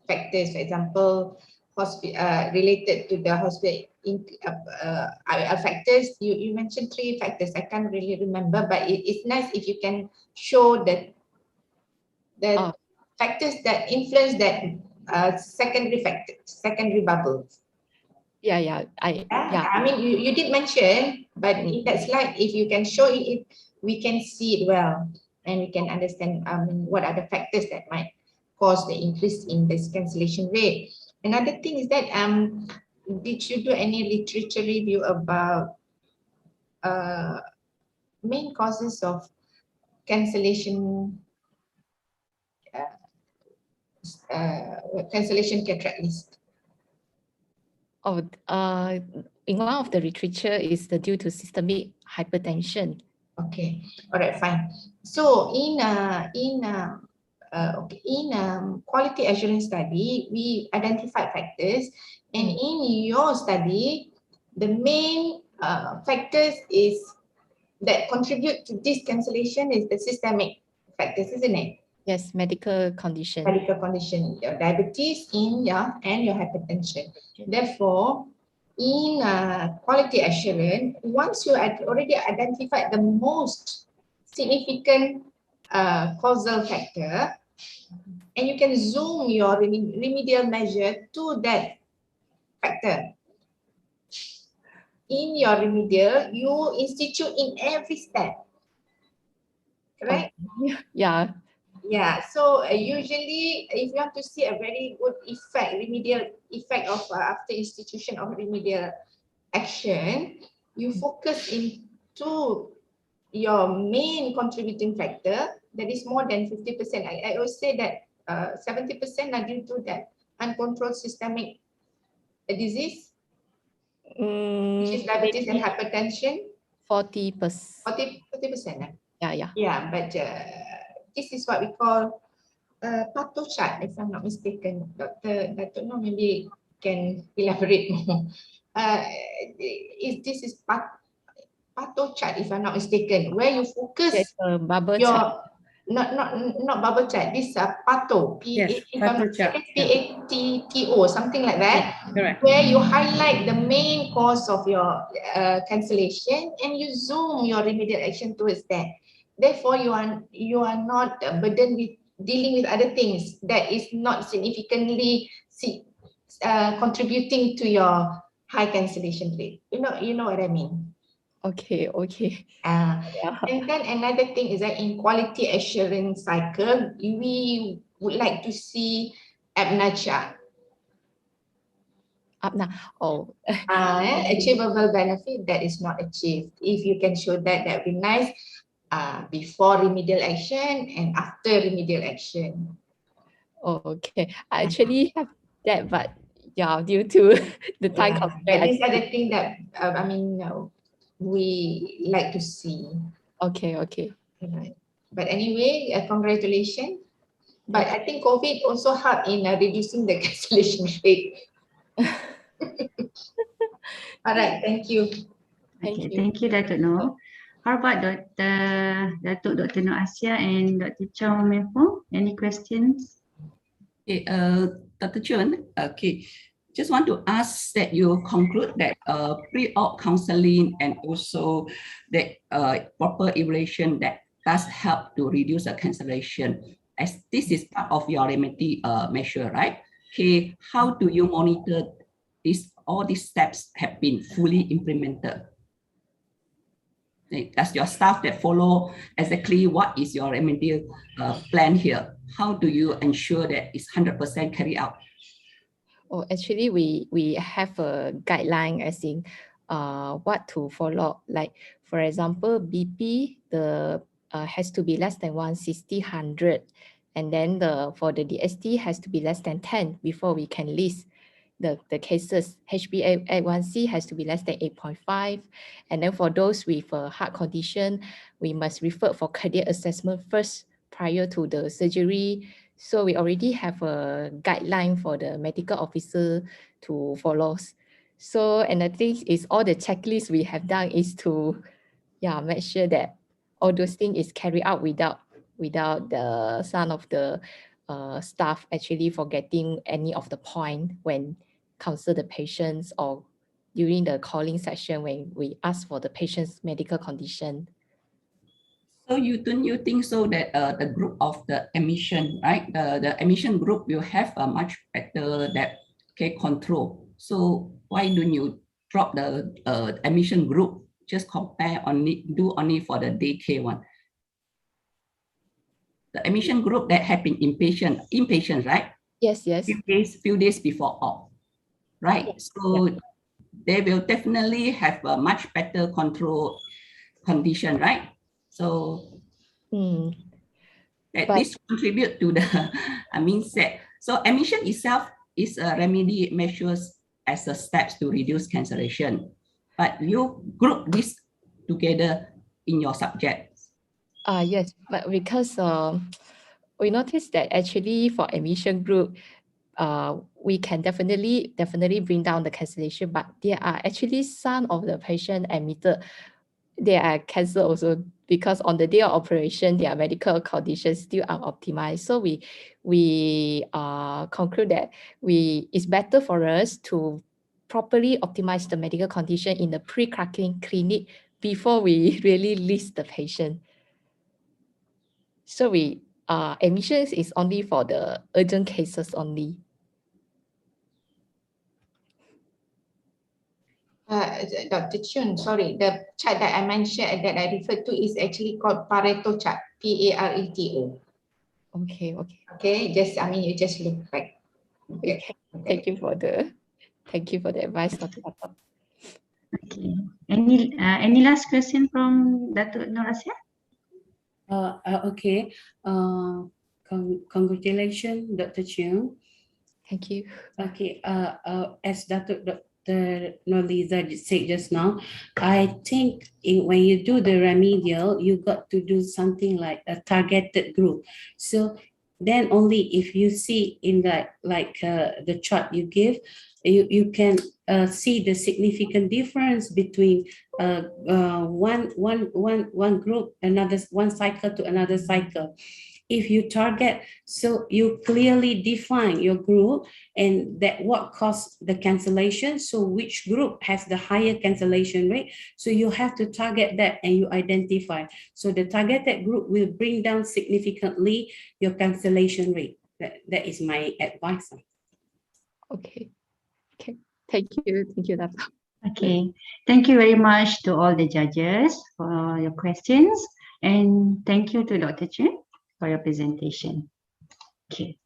factors, for example, related to the hospital factors. You mentioned 3 factors. I can't really remember, but it's nice if you can show the factors that influence that secondary factor, secondary bubbles. Yeah. I mean, you did mention, but in that slide, if you can show it, we can see it well, and we can understand what are the factors that might cause the increase in this cancellation rate. Another thing is that did you do any literature review about main causes of cancellation cancellation cataract list? Oh, in one of the literature is due to systemic hypertension. Okay, all right, fine. So in quality assurance study, we identified factors, and in your study, the main factors is that contribute to this cancellation is the systemic factors, isn't it? Yes, medical condition. Medical condition, your diabetes and your hypertension. Therefore, in quality assurance, once you had already identified the most significant causal factor, and you can zoom your remedial measure to that factor. In your remedial, you institute in every step, correct? Yeah. Yeah, so usually if you want to see a very good effect, remedial effect of after institution of remedial action, you focus into your main contributing factor that is more than 50%. I always say that 70% are due to that uncontrolled systemic disease, which is diabetes and hypertension. 40%. 40%. Yeah. Yeah, but this is what we call patho chart, if I'm not mistaken. Dr. No, maybe can elaborate more. This is patho chart, if I'm not mistaken, where you focus There's a bubble your chart. not bubble chart. This patho, Yes, patho chart. PATTO, something like that. Correct. Where you highlight the main cause of your cancellation and you zoom your remedial action towards that. Therefore, you are not burdened with dealing with other things that is not significantly contributing to your high cancellation rate. You know what I mean. Okay. And then another thing is that in quality assurance cycle, we would like to see APNA chart. Oh. Achievable benefit that is not achieved. If you can show that, that would be nice. Before remedial action and after remedial action. Okay, I actually have that, but yeah, due to the time constraint. These are the things that we like to see. Okay. Right. But anyway, congratulations. But I think COVID also helped in reducing the cancellation rate. All right, thank you. Okay, thank you, Datuk Noor. How about Dr. Noor Asia and Dr. Chong Mei-Fong? Any questions? Okay, Dr. Chun, okay, just want to ask that you conclude that pre-op counseling and also the proper evaluation that does help to reduce the cancellation, as this is part of your remedy measure, right? Okay, how do you monitor this? All these steps have been fully implemented. Does your staff that follow exactly what is your remedial plan here? How do you ensure that it's 100% carried out? Oh, actually, we have a guideline as in what to follow. Like for example, BP has to be less than 160/100, and then for the DST has to be less than 10 before we can list the cases. HbA1c has to be less than 8.5, and then for those with a heart condition, we must refer for cardiac assessment first prior to the surgery. So we already have a guideline for the medical officer to follow. So another thing is all the checklists we have done is to make sure that all those things is carried out without the some of the staff actually forgetting any of the point when counsel the patients or during the calling session when we ask for the patient's medical condition. So you think so that the group of the emission, right? The emission group will have a much better that control. So why don't you drop the emission group? Just compare do only for the decay one. The emission group that have been inpatient, right? Yes, yes. Few days before op, right? So they will definitely have a much better control condition, right? So that this contribute to the so emission itself is a remedy measures as a steps to reduce cancellation, but you group this together in your subjects. Yes, but because we noticed that actually for emission group, we can definitely bring down the cancellation, but there are actually some of the patient admitted they are cancelled also because on the day of operation their medical conditions still are optimized. So we conclude that it's better for us to properly optimize the medical condition in the pre-cracking clinic before we really list the patient. So admissions is only for the urgent cases only. Dr. Chun, sorry, the chart that I mentioned that I referred to is actually called Pareto chart, Pareto. Okay. Okay, you just look back. Okay. Thank you for the advice, Dr. Dato. Okay. Any last question from Dato' Nur Asia? Okay. Congratulations, Dr. Cheung. Thank you. Okay. As Dr. Noliza said just now, I think when you do the remedial, you got to do something like a targeted group. So then only if you see in the chart you give, you can see the significant difference between one group, one cycle to another cycle. If you target, so you clearly define your group and that what caused the cancellation, so which group has the higher cancellation rate, so you have to target that and you identify. So the targeted group will bring down significantly your cancellation rate. That is my advice. Okay. Thank you, Dato'. Okay, thank you very much to all the judges for your questions, and thank you to Dr. Chen for your presentation. Okay,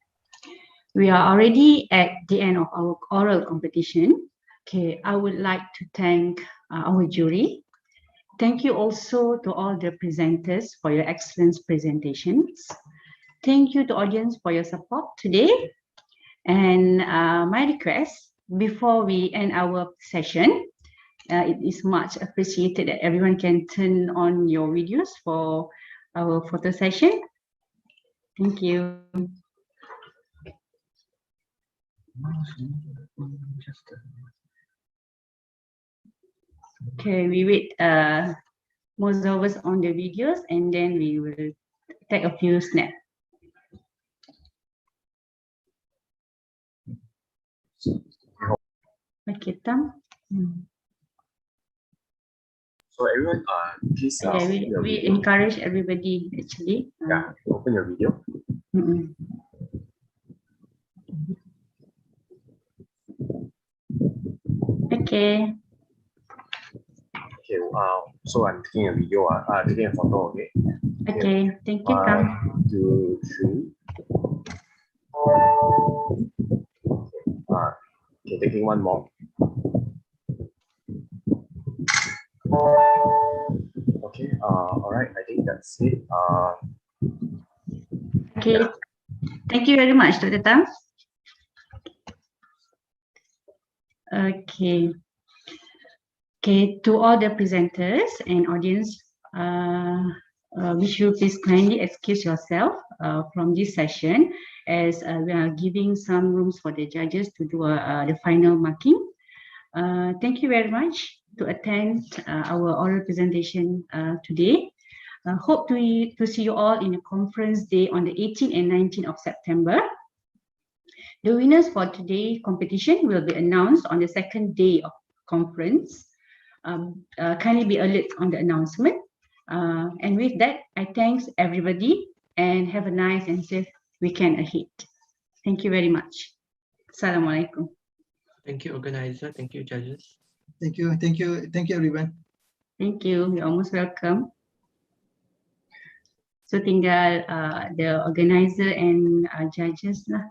we are already at the end of our oral competition. Okay, I would like to thank our jury. Thank you also to all the presenters for your excellent presentations. Thank you to audience for your support today. And my request, before we end our session, it is much appreciated that everyone can turn on your videos for our photo session. Thank you. Okay, we wait most of us on the videos and then we will take a few snaps. Okay, Tam. So everyone, please open your we video. encourage everybody actually. Yeah, open your video. Okay. Okay. So I'm taking a video. Taking a photo. Okay. Okay. Thank you, Tam. 1, 2, 3. Okay. Taking one more. Okay. All right. I think that's it. Okay. Thank you very much, Dr. Tam. Okay. Okay, to all the presenters and audience, wish you please kindly excuse yourself from this session as we are giving some rooms for the judges to do the final marking. Thank you very much to attend our oral presentation today. Hope to see you all in the conference day on the 18th and 19th of September. The winners for today's competition will be announced on the second day of conference. Kindly be alert on the announcement. And with that, I thanks everybody and have a nice and safe weekend ahead. Thank you very much. Assalamualaikum. Thank you, organizer. Thank you, judges. Thank you, everyone. Thank you. You're almost welcome. So tinggal the organizer and judges lah.